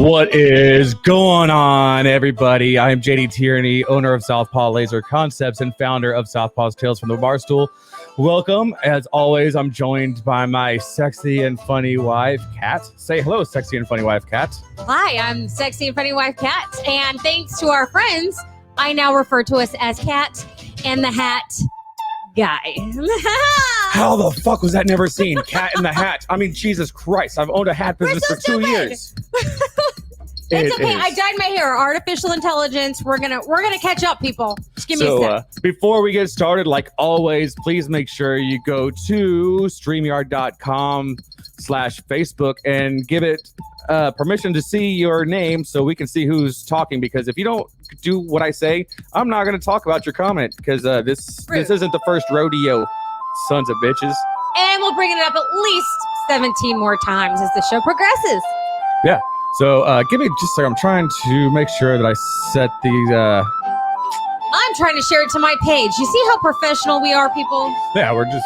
What is going on, everybody? I am JD Tierney, owner of Southpaw Laser Concepts and founder of Southpaw's Tales from the Barstool. Welcome. As always, I'm joined by my sexy and funny wife, Kat. Say hello, sexy and funny wife, Kat. Hi, I'm sexy and funny wife, Kat. And thanks to our friends, I now refer to us as Kat and the Hat Guy. How the fuck was that never seen? Cat in the Hat. I mean, Jesus Christ. I've owned a hat business for 2 years. It's okay. I dyed my hair. Artificial intelligence. We're gonna catch up, people. Just give me a sec. Before we get started, like always, please make sure you go to StreamYard.com/Facebook and give it permission to see your name so we can see who's talking. Because if you don't do what I say, I'm not going to talk about your comment because this isn't the first rodeo, sons of bitches. And we'll bring it up at least 17 more times as the show progresses. Yeah. So give me just a second. I'm trying to make sure that I set these. I'm trying to share it to my page. You see how professional we are, people? Yeah, we're just.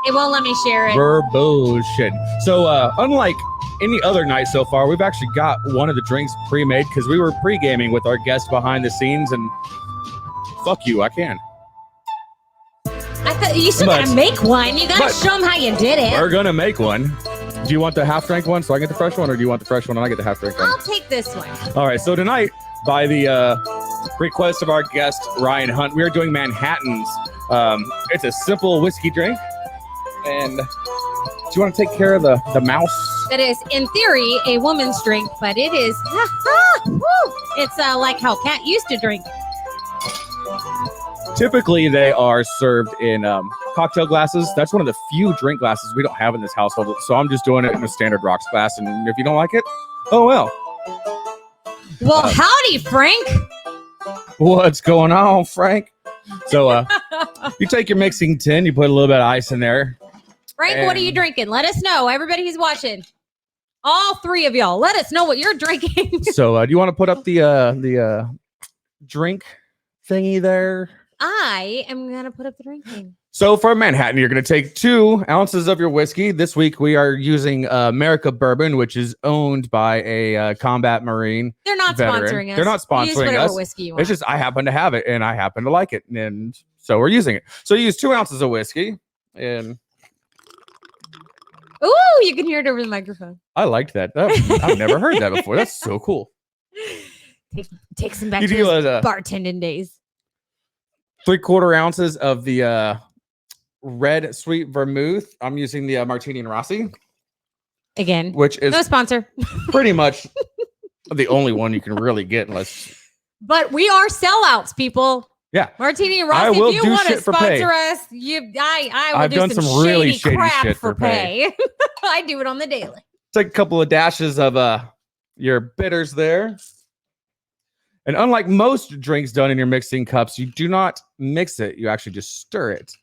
It won't let me share it. Bullshit. So unlike any other night so far, we've actually got one of the drinks pre-made because we were pre-gaming with our guests behind the scenes, and fuck you, I can. I thought you still gotta make one. You gotta show them how you did it. We're gonna make one. Do you want the half-strength one so I get the fresh one, or do you want the fresh one and I get the half-strength one? I'll take this one. All right, so tonight, by the request of our guest, Ryan Hunt, we are doing Manhattans. It's a simple whiskey drink. And do you want to take care of the mouse? That is, in theory, a woman's drink, but it is, it's like how Kat used to drink. Typically, they are served in cocktail glasses. That's one of the few drink glasses we don't have in this household. So I'm just doing it in a standard rocks glass. And if you don't like it, oh well. Well, howdy, Frank. What's going on, Frank? So you take your mixing tin, you put a little bit of ice in there. Frank, what are you drinking? Let us know. Everybody who's watching. All three of y'all, let us know what you're drinking. So do you want to put up the drink thingy there? I am going to put up the drink thing. So for Manhattan, you're going to take 2 ounces of your whiskey. This week, we are using America Bourbon, which is owned by a combat Marine. They're not veteran. sponsoring us. They're not sponsoring us. Whiskey you want. It's just I happen to have it, and I happen to like it. And so we're using it. So you use 2 ounces of whiskey. And ooh, you can hear it over the microphone. I liked that. I've never heard that before. That's so cool. Take some back to his bartending days. 3/4 ounces of the red sweet vermouth. I'm using the Martini and Rossi. Again, which is no sponsor. Pretty much the only one you can really get unless. But we are sellouts, people. Yeah, Martini and Rossi. If you want to sponsor us, I will do some really shady crap for pay. I do it on the daily. Take a couple of dashes of your bitters there. And unlike most drinks done in your mixing cups, you do not mix it. You actually just stir it.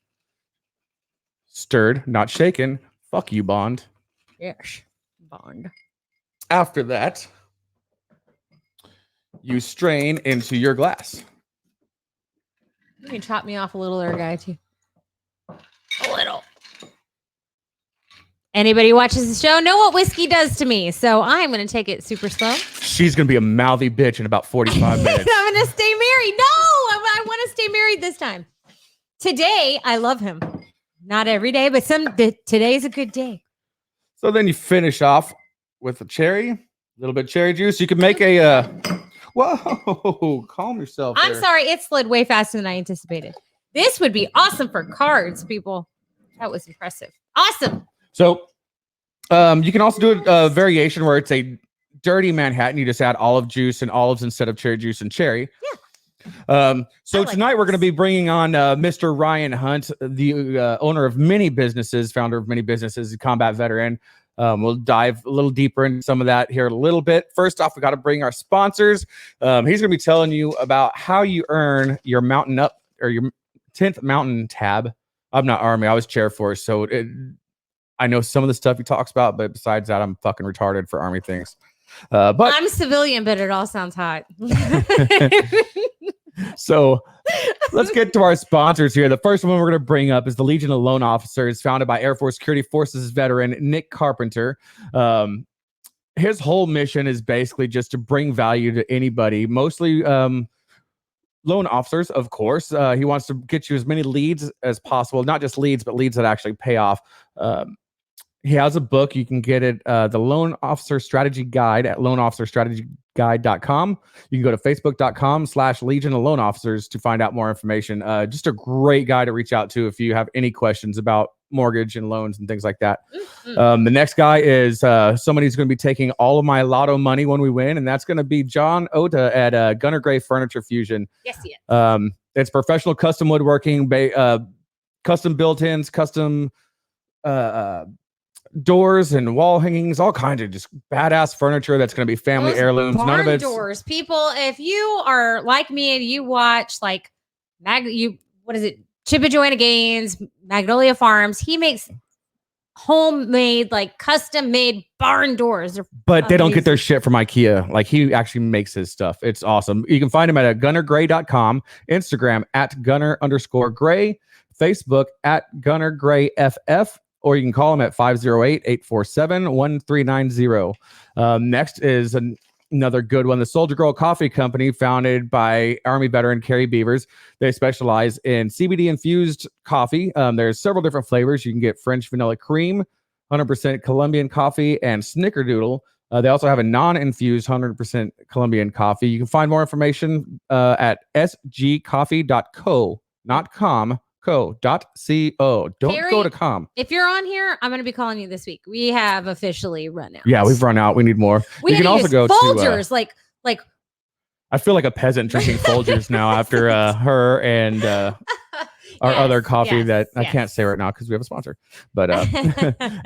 Stirred, not shaken. Fuck you, Bond. Yes, Bond. After that, you strain into your glass. You can chop me off a little there, guy, too. A little. Anybody who watches the show know what whiskey does to me, so I'm going to take it super slow. She's going to be a mouthy bitch in about 45 minutes. I'm going to stay married. No, I want to stay married this time. Today, I love him. Not every day, but today's a good day. So then you finish off with a cherry, a little bit of cherry juice. You can make a... Whoa, calm yourself there. I'm sorry, it slid way faster than I anticipated. This would be awesome for cards, people. That was impressive. Awesome. So you can also do a variation where it's a dirty Manhattan. You just add olive juice and olives instead of cherry juice and cherry. Yeah. So tonight we're going to be bringing on Mr. Ryan Hunt, the owner of many businesses, founder of many businesses, a combat veteran. We'll dive a little deeper into some of that here in a little bit. First off, we got to bring our sponsors. He's going to be telling you about how you earn your Mountain Up or your 10th Mountain tab. I'm not Army. I was Chair Force, so I know some of the stuff he talks about, but besides that, I'm fucking retarded for Army things. But I'm civilian, but it all sounds hot. So let's get to our sponsors here. The first one we're going to bring up is the Legion of Loan Officers, founded by Air Force Security Forces veteran Nick Carpenter. his whole mission is basically just to bring value to anybody, mostly loan officers, of course. He wants to get you as many leads as possible, not just leads, but leads that actually pay off. He has a book. You can get it, the Loan Officer Strategy Guide at loanofficerstrategyguide.com. You can go to facebook.com/Legion of Loan Officers to find out more information. Just a great guy to reach out to if you have any questions about mortgage and loans and things like that. The next guy is somebody who's going to be taking all of my lotto money when we win, and that's going to be John Ota at Gunner Gray Furniture Fusion. Yes, yes. It's professional custom woodworking, custom built-ins, custom doors and wall hangings, all kinds of just badass furniture that's going to be family heirlooms. None of it's doors. People, if you are like me and you watch like Chip and Joanna Gaines, Magnolia Farms, he makes homemade, like custom made barn doors. But they don't get their shit from IKEA. Like, he actually makes his stuff. It's awesome. You can find him at gunnergray.com, Instagram at gunner_gray, Facebook at gunnergrayff, or you can call him at 508-847-1390. Next is another good one, the Soldier Girl Coffee Company, founded by Army veteran Carrie Beavers. They specialize in CBD infused coffee. There's several different flavors. You can get French vanilla cream, 100% Colombian coffee, and Snickerdoodle. They also have a non-infused 100% Colombian coffee. You can find more information at sgcoffee.co, not com. Co. Don't Carrie, go to com. If you're on here, I'm going to be calling you this week. We have officially run out. Yeah, we've run out. We need more. We can also go Folgers, to like. I feel like a peasant drinking Folgers now after her and our other coffee that I can't say right now because we have a sponsor. But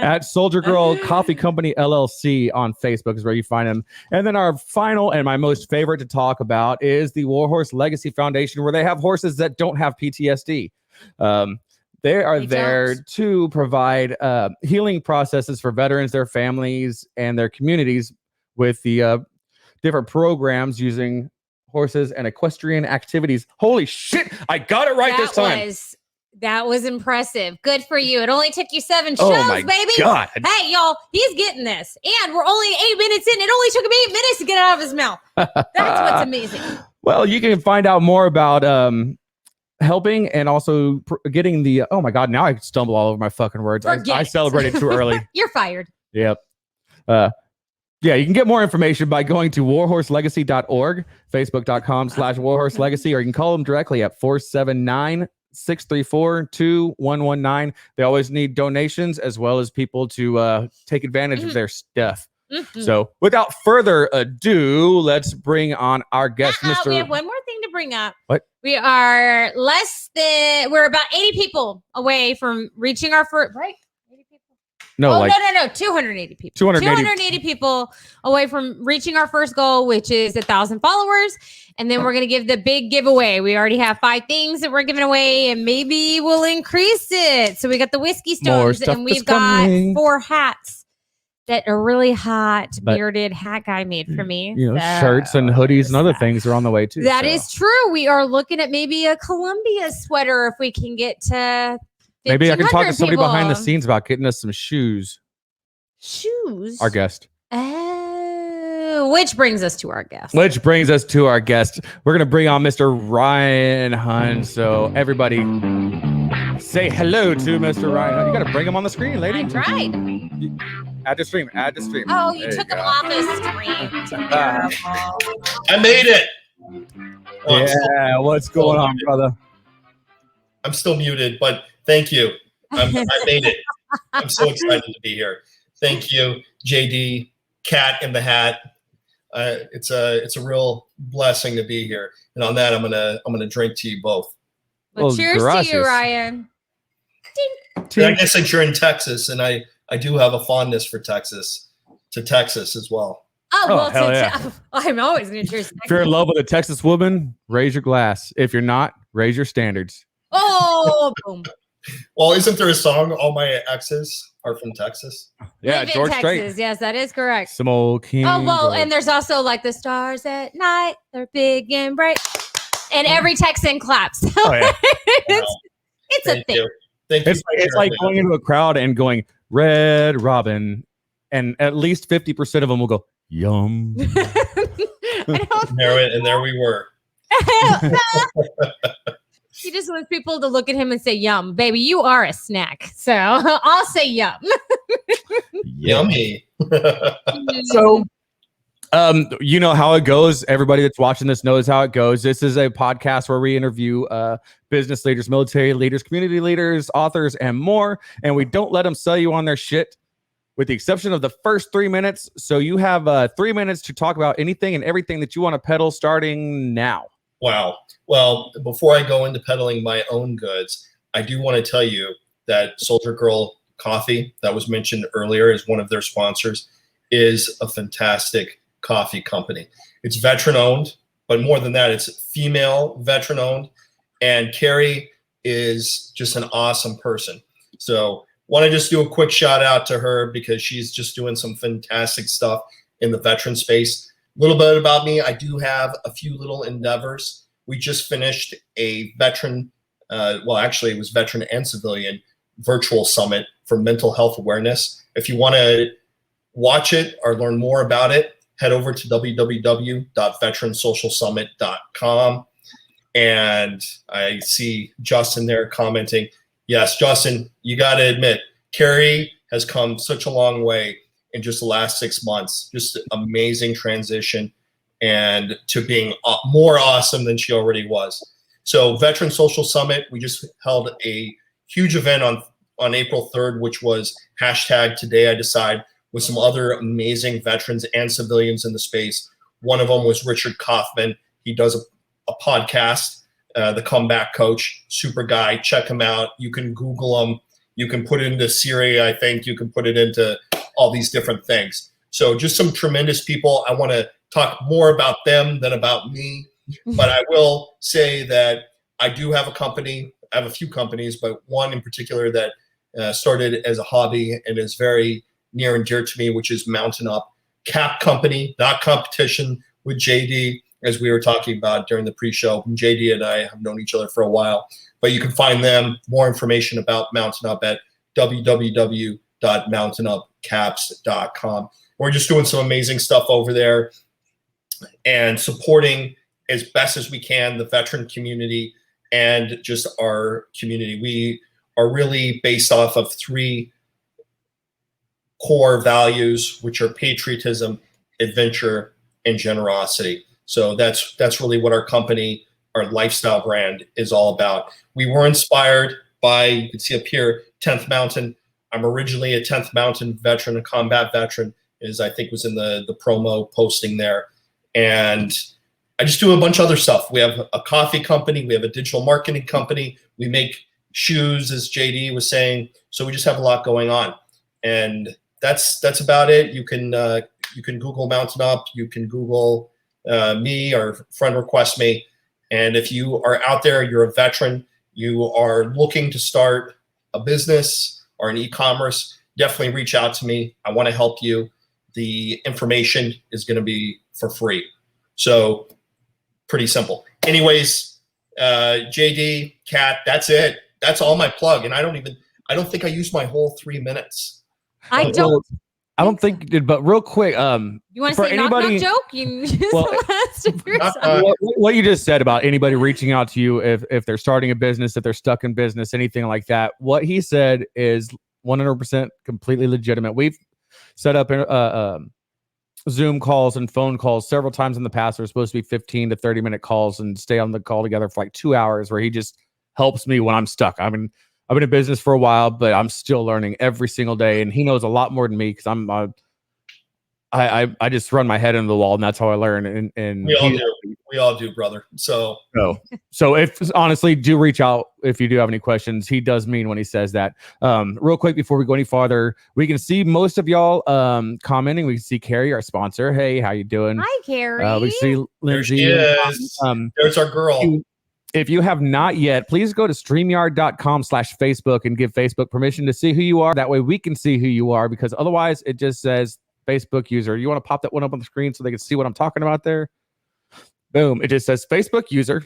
at Soldier Girl Coffee Company LLC on Facebook is where you find them. And then our final and my most favorite to talk about is the Warhorse Legacy Foundation, where they have horses that don't have PTSD. They are there to provide healing processes for veterans, their families, and their communities with the different programs using horses and equestrian activities. Holy shit! I got it right this time. That was impressive. Good for you. It only took you 7 shows, baby. God. Hey, y'all, he's getting this. And we're only 8 minutes in. It only took him 8 minutes to get it out of his mouth. That's what's amazing. Well, you can find out more about helping and also getting the oh my god, now I stumble all over my fucking words. I celebrated too early. You're fired. Yep. Yeah, you can get more information by going to warhorselegacy.org, facebook.com/warhorselegacy, or you can call them directly at 479-634-2119. They always need donations as well as people to take advantage of their stuff. So without further ado, let's bring on our guest, Mr. We have one more thing to bring up. What? We are we're about 80 people away from reaching our first, right? 80 people? No, no, 280 people. 280 people away from reaching our first goal, which is 1,000 followers. And then we're going to give the big giveaway. We already have 5 things that we're giving away, and maybe we'll increase it. So we got the whiskey stones, and we've got 4 hats that a really hot bearded hat guy made for me. You know, shirts and hoodies and other things are on the way too. That is true. We are looking at maybe a Columbia sweater if we can get to. Maybe I can talk to somebody behind the scenes about getting us some shoes. Shoes? Our guest. Oh, which brings us to our guest. We're going to bring on Mr. Ryan Hunt. So everybody say hello to Mr. Ryan Hunt. You got to bring him on the screen, lady. I tried. Add to stream. Oh, you took him off the screen. I made it. Yeah, what's going on, brother? I'm still muted, but thank you. I made it. I'm so excited to be here. Thank you, JD, Cat in the Hat. It's a real blessing to be here. And on that, I'm gonna drink to you both. Well, cheers to you, Ryan. I guess since you're in Texas, and I do have a fondness for Texas as well. Oh, well, yeah. I'm always going to cheers. If you're in love with a Texas woman, raise your glass. If you're not, raise your standards. Oh, boom. Well, isn't there a song, All My Exes Are From Texas? Yeah, George Strait. Yes, that is correct. Some old king. Oh, well, and there's also like the stars at night, they're big and bright. And every Texan claps. Oh, yeah. It's a thing. Thank you. It's like going into a crowd and going, Red Robin and at least 50% of them will go, yum. And there we were. He just wants people to look at him and say, yum, baby, you are a snack. So I'll say yum. Yummy. So, you know how it goes. Everybody that's watching this knows how it goes. This is a podcast where we interview business leaders, military leaders, community leaders, authors, and more. And we don't let them sell you on their shit, with the exception of the first 3 minutes. So you have 3 minutes to talk about anything and everything that you want to peddle starting now. Wow. Well, before I go into peddling my own goods, I do want to tell you that Soldier Girl Coffee, that was mentioned earlier as one of their sponsors, is a fantastic coffee company. It's veteran owned, but more than that, it's female veteran owned. And Carrie is just an awesome person. So want to just do a quick shout out to her because she's just doing some fantastic stuff in the veteran space. A little bit about me. I do have a few little endeavors. We just finished a veteran, well, actually it was veteran and civilian virtual summit for mental health awareness. If you want to watch it or learn more about it, head over to www.veteransocialsummit.com. And I see Justin there commenting. Yes, Justin, you got to admit, Carrie has come such a long way in just the last 6 months. Just amazing transition and to being more awesome than she already was. So Veteran Social Summit, we just held a huge event on April 3rd, which was #TodayIDecide, with some other amazing veterans and civilians in the space. One of them was Richard Kaufman. He does a podcast, The Comeback Coach, super guy. Check him out. You can Google him. You can put it into Siri, I think. You can put it into all these different things. So just some tremendous people. I want to talk more about them than about me. But I will say that I do have a company. I have a few companies, but one in particular that started as a hobby and is very near and dear to me, which is Mountain Up Cap Company, not competition with JD, as we were talking about during the pre-show. JD and I have known each other for a while, but you can find them, more information about Mountain Up at www.mountainupcaps.com. We're just doing some amazing stuff over there and supporting as best as we can the veteran community and just our community. We are really based off of 3 core values, which are patriotism, adventure, and generosity. So that's really what our company, our lifestyle brand, is all about. We were inspired by, you can see up here, 10th Mountain. I'm originally a 10th Mountain veteran, a combat veteran, as I think was in the promo posting there. And I just do a bunch of other stuff. We have a coffee company. We have a digital marketing company. We make shoes, as JD was saying. So we just have a lot going on. And that's about it. You can Google Mountain Up. You can Google me or friend request me. And if you are out there, you're a veteran, you are looking to start a business or an e-commerce, definitely reach out to me. I want to help you. The information is going to be for free. So pretty simple. Anyways, JD, Kat, that's it. That's all my plug. And I don't think I used my whole 3 minutes. I don't think you did, but real quick, you want to say anybody, knock joke? You just what you just said about anybody reaching out to you if they're starting a business, if they're stuck in business, anything like that. What he said is 100% completely legitimate. We've set up Zoom calls and phone calls several times in the past. They're supposed to be 15 to 30-minute calls and stay on the call together for like 2 hours, where he just helps me when I'm stuck. I mean, I've been in business for a while, but I'm still learning every single day, and he knows a lot more than me because I just run my head into the wall, and that's how I learn. And we all do, brother. So if honestly, do reach out if you do have any questions. He does mean when he says that. Real quick before we go any farther, we can see most of y'all commenting. We can see Carrie, our sponsor. Hey, how you doing? Hi, Carrie. We see Lindsay. There's our girl. If you have not yet, please go to StreamYard.com/Facebook and give Facebook permission to see who you are. That way we can see who you are, because otherwise it just says Facebook user. You want to pop that one up on the screen so they can see what I'm talking about there? Boom. It just says Facebook user.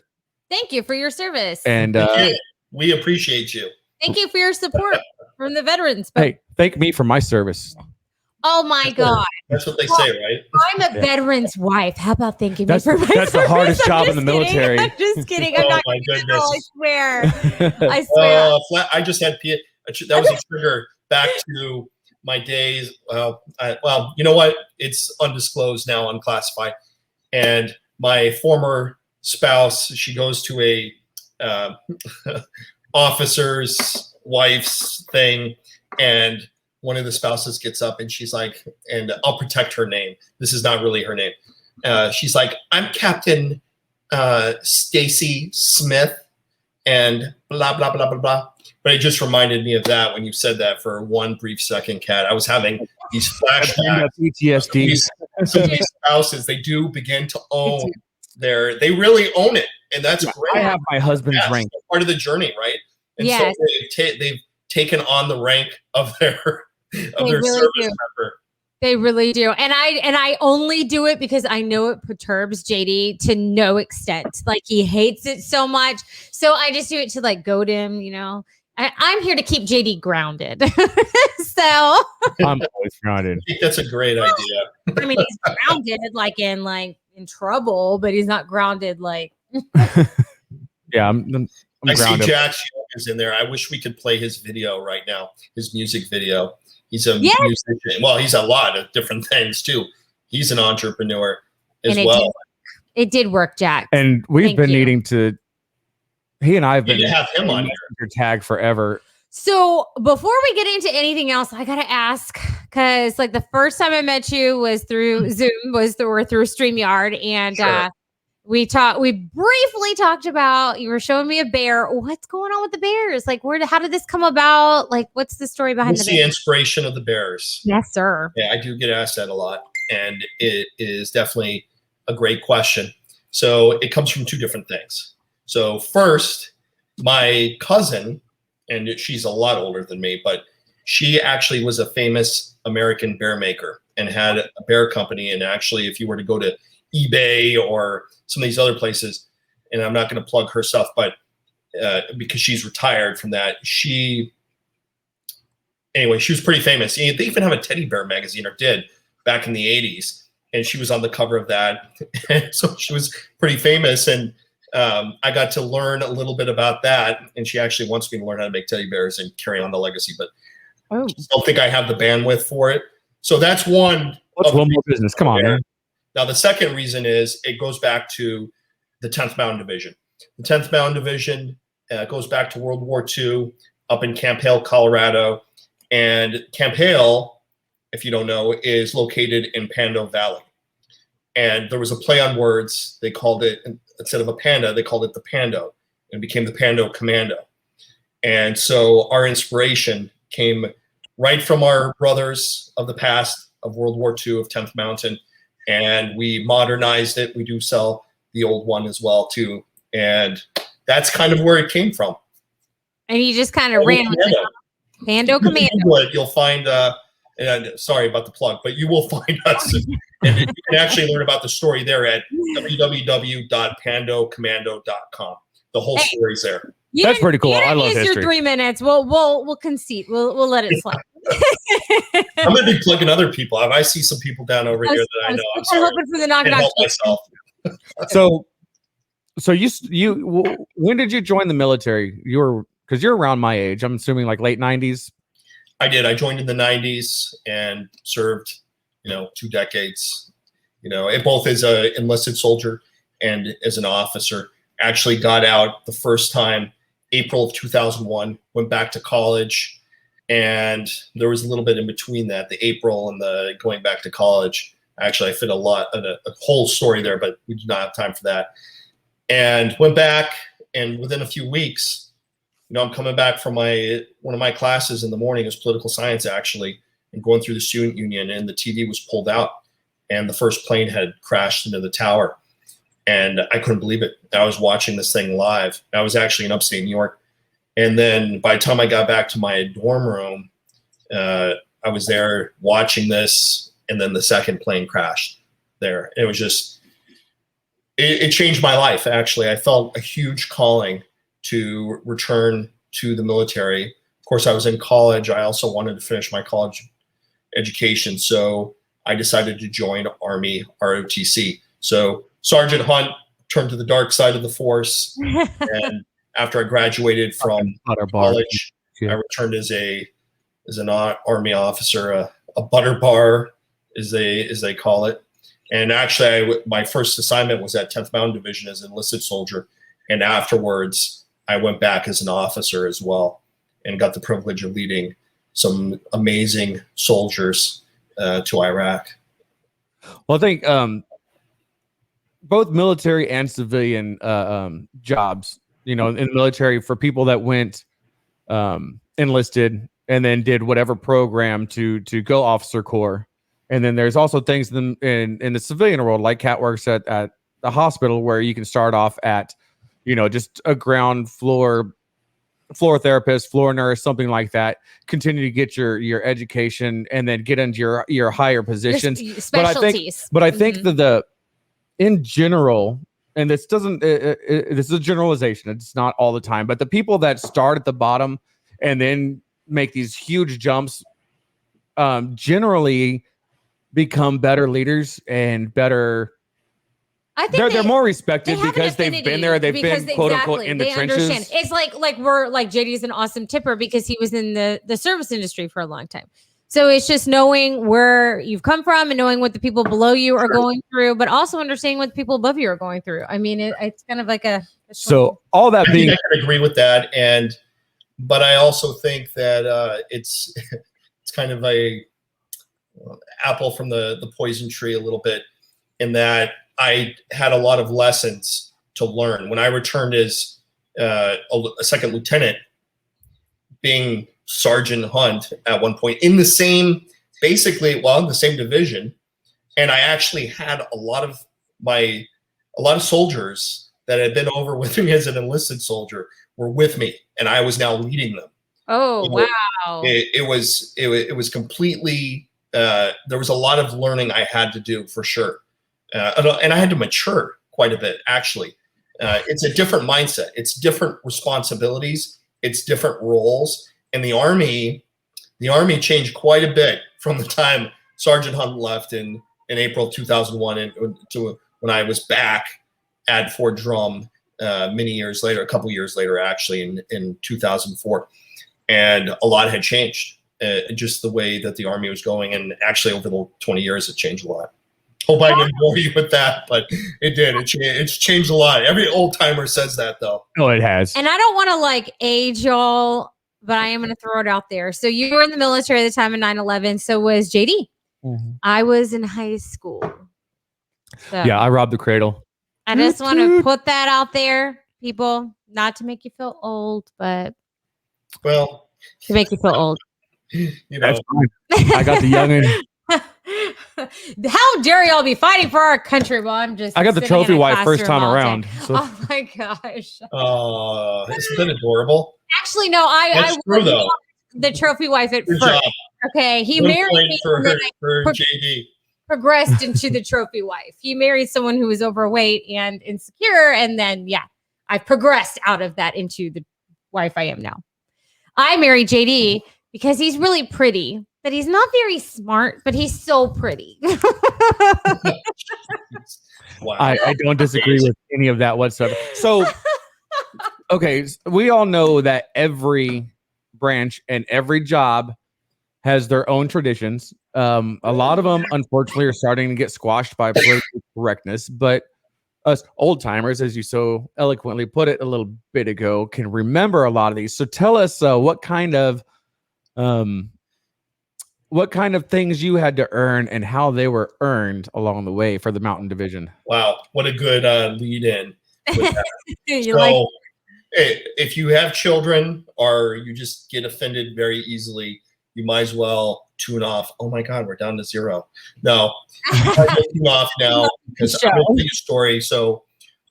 Thank you for your service. And we appreciate you. Thank you for your support from the veterans. Hey, thank me for my service. Oh my God. That's what they say, right? I'm a veteran's wife. How about thanking me for my That's the service? hardest I'm job in just the kidding. military. I'm just kidding. I'm Oh not my kidding at all. I goodness. swear. I swear. I just had that was a trigger back to my days. Well, you know what? It's undisclosed now, unclassified. And my former spouse, she goes to a officer's wife's thing, and one of the spouses gets up and she's like, and I'll protect her name. This is not really her name. She's like, I'm Captain Stacy Smith, and blah, blah, blah, blah, blah. But it just reminded me of that when you said that for one brief second, Kat. I was having these flashbacks. PTSD. Some of these spouses, they do begin to own they really own it. And that's great. I have my husband's rank. Part of the journey, right? And yes. so they've taken on the rank of their really service do. member. They really do. And I only do it because I know it perturbs JD to no extent. Like he hates it so much. So I just do it to like goad him, you know. I'm here to keep JD grounded. So I'm always grounded. I think that's a great idea. I mean, he's grounded like in trouble, but he's not grounded like Yeah, I'm I grounded. see Jack is in there. I wish we could play his video right now, his music video. He's a musician. Well, he's a lot of different things too. He's an entrepreneur as well. It did work, Jack. And we've been needing to. He and I have been have him on your tag forever. So before we get into anything else, I gotta ask, because like the first time I met you was through Zoom, or through StreamYard, and we briefly talked about, you were showing me a bear. What's going on with the bears? Like, how did this come about? Like, what's the story behind the inspiration of the bears? Yes, sir. Yeah, I do get asked that a lot, and it is definitely a great question. So it comes from two different things. So first, my cousin, and she's a lot older than me, but she actually was a famous American bear maker and had a bear company. And actually, if you were to go to eBay or some of these other places, and I'm not going to plug her stuff, but because she's retired from that, she was pretty famous. They even have a teddy bear magazine, or did, back in the 80s. And she was on the cover of that. And so she was pretty famous. And I got to learn a little bit about that. And she actually wants me to learn how to make teddy bears and carry on the legacy. But I don't think I have the bandwidth for it. So that's one. What's one more business? Come on, man. Now, the second reason is it goes back to the 10th Mountain Division. The 10th Mountain Division goes back to World War II up in Camp Hale, Colorado. And Camp Hale, if you don't know, is located in Pando Valley. And there was a play on words. They called it, instead of a panda, they called it the Pando, and it became the Pando Commando. And so our inspiration came right from our brothers of the past of World War II of 10th Mountain. And we modernized it. We do sell the old one as well, too. And that's kind of where it came from. And you just kind of ran with it. Pando Commando. You'll find, sorry about the plug, but you will find us. And you can actually learn about the story there at www.pandocommando.com. The whole story's there. That's pretty cool. I love history. Your 3 minutes. We'll concede. We'll let it slide. I'm gonna be plugging other people. I see some people down over here that I know. I'm sorry. Hoping for the knock myself. So you when did you join the military? Because you're around my age. I'm assuming like late 90s. I did. I joined in the 90s and served, 2 decades. Both as a enlisted soldier and as an officer. Actually got out the first time April of 2001. Went back to college, and there was a little bit in between that, the April and the going back to college. Actually, I fit a whole story there, but we do not have time for that. And went back, and within a few weeks, I'm coming back from one of my classes in the morning is political science, actually, and going through the student union, and the TV was pulled out, and the first plane had crashed into the tower. And I couldn't believe it. I was watching this thing live. I was actually in upstate New York. And then by the time I got back to my dorm room, I was there watching this, and then the second plane crashed there. It was just, it changed my life, actually. I felt a huge calling to return to the military. Of course, I was in college. I also wanted to finish my college education. So I decided to join Army ROTC. So Sergeant Hunt turned to the dark side of the force. And after I graduated from college, I returned as an Army officer, a butter bar, as they call it. And actually, my first assignment was at 10th Mountain Division as an enlisted soldier. And afterwards, I went back as an officer as well and got the privilege of leading some amazing soldiers to Iraq. Well, I think both military and civilian jobs, in the military, for people that went enlisted and then did whatever program to go officer corps. And then there's also things in the civilian world, like Kat works at the hospital, where you can start off at, just a ground floor therapist, floor nurse, something like that. Continue to get your education and then get into your higher positions. Specialties. But I think that in general, and this doesn't, this is a generalization. It's not all the time, but the people that start at the bottom and then make these huge jumps, generally become better leaders and better. I think they're more respected because they've been there. They've been quote unquote in the trenches. Understand. It's like we're like JD's an awesome tipper because he was in the service industry for a long time. So it's just knowing where you've come from and knowing what the people below you are going through, but also understanding what the people above you are going through. I mean, it's kind of like so all that being. I can agree with that, but I also think that it's kind of a apple from the poison tree a little bit, in that I had a lot of lessons to learn when I returned as a second lieutenant, being Sergeant Hunt at one point in the same division. And I actually had a lot of soldiers that had been over with me as an enlisted soldier were with me, and I was now leading them. Oh, wow. It was completely, there was a lot of learning I had to do for sure. And I had to mature quite a bit, actually. It's a different mindset. It's different responsibilities. It's different roles. And the Army changed quite a bit from the time Sergeant Hunt left in April 2001 to when I was back at Fort Drum a couple years later, actually, in 2004. And a lot had changed, just the way that the Army was going. And actually, over the 20 years, it changed a lot. Hope I didn't bore you with that, but it did. It's changed a lot. Every old timer says that, though. Oh, it has. And I don't want to age y'all, but I am going to throw it out there. So you were in the military at the time of 9/11. So was JD. Mm-hmm. I was in high school. So yeah, I robbed the cradle. I just want to put that out there, people. Not to make you feel old, but make you feel old. That's fine. I got the youngin'. How dare y'all be fighting for our country? Well, I got the trophy wife first time around. So. Oh my gosh. Isn't that adorable? Actually, no, I was the trophy wife at first. Job. Okay. He married me for JD. Progressed into the trophy wife. He married someone who was overweight and insecure. And then, I progressed out of that into the wife I am now. I married JD because he's really pretty. But he's not very smart, but he's so pretty. Wow. I don't disagree with any of that whatsoever. So, okay, we all know that every branch and every job has their own traditions. A lot of them, unfortunately, are starting to get squashed by political correctness. But us old timers, as you so eloquently put it a little bit ago, can remember a lot of these. So tell us what kind of things you had to earn and how they were earned along the way for the Mountain Division. Wow, what a good lead in. If you have children or you just get offended very easily, you might as well tune off. Oh my God, we're down to 0. No, I'm taking off now because I'm going to tell you a story. So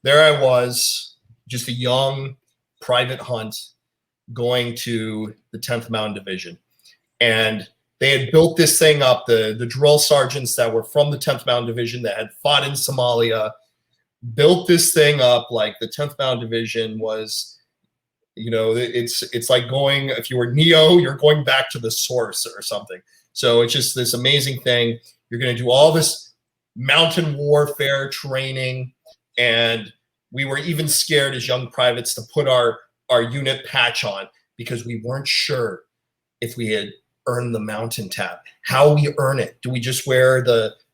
there I was, just a young Private Hunt going to the 10th Mountain Division. And they had built this thing up, the drill sergeants that were from the 10th Mountain Division that had fought in Somalia, built this thing up like the 10th Mountain Division was You know, it's like going, if you were Neo, you're going back to the source or something. So it's just this amazing thing. You're going to do all this mountain warfare training, and we were even scared as young privates to put our unit patch on because we weren't sure if we had earned the mountain tab. How we earn it? Do we just wear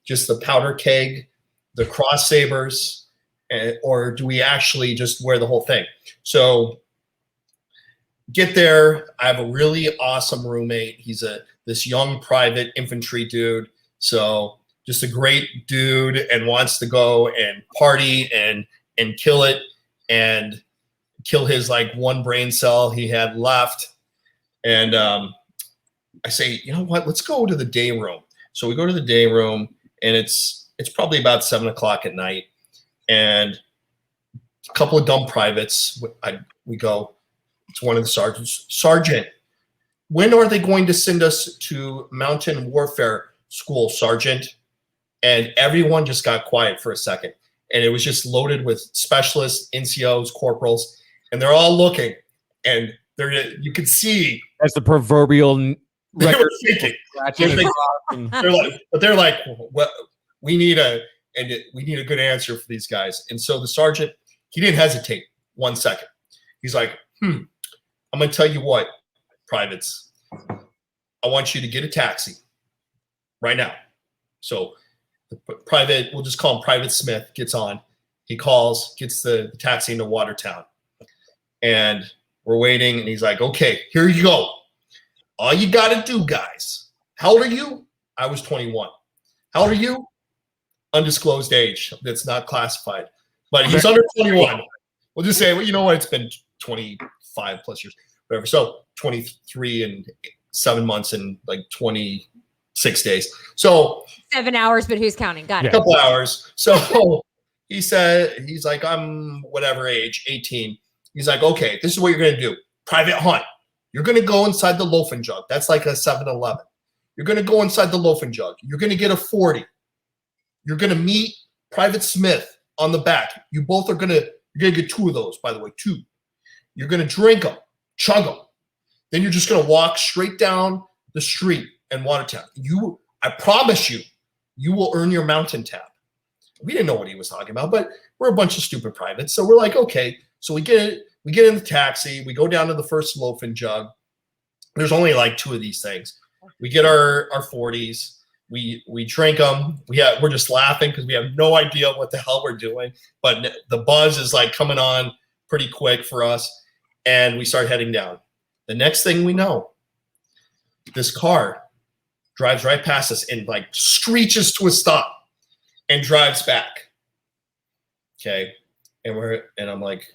just the powder keg, the cross sabers, or do we actually just wear the whole thing? So get there. I have a really awesome roommate. He's this young private infantry dude. So just a great dude and wants to go and party and kill it and kill his like one brain cell he had left. And I say, you know what? Let's go to the day room. So we go to the day room, and it's probably about 7 o'clock at night, and a couple of dumb privates. We go. It's one of the sergeants. Sergeant, when are they going to send us to mountain warfare school, Sergeant? And everyone just got quiet for a second. And it was just loaded with specialists, NCOs, corporals, and they're all looking. And you could see. That's the proverbial they were thinking. They're like, well, we need a good answer for these guys. And so the sergeant, he didn't hesitate 1 second. He's like, I'm going to tell you what, privates. I want you to get a taxi right now. So the private, we'll just call him Private Smith, gets on. He calls, gets the taxi into Watertown. And we're waiting, and he's like, okay, here you go. All you got to do, guys. How old are you? I was 21. How old are you? Undisclosed age. That's not classified. But he's under 21. We'll just say, well, you know what? It's been 25 plus years, whatever. So 23 and 7 months and like 26 days. So 7 hours, but who's counting? Got it. A couple hours. So he's like, I'm whatever age, 18. He's like, okay, this is what you're going to do. Private hunt. You're going to go inside the loafing jug. That's like a 7-Eleven. You're going to go inside the loafing jug. You're going to get a 40. You're going to meet Private Smith on the back. You both are you're going to get 2 of those, by the way, 2. You're going to drink them, chug them. Then you're just going to walk straight down the street in Watertown. I promise you will earn your mountain tab. We didn't know what he was talking about, but we're a bunch of stupid privates. So we're like, okay. So we get in the taxi. We go down to the first loafing jug. There's only like 2 of these things. We get our 40s. We drink them. We're just laughing because we have no idea what the hell we're doing. But the buzz is like coming on pretty quick for us. And we start heading down. The next thing we know, this car drives right past us and like screeches to a stop and drives back. Okay. And I'm like,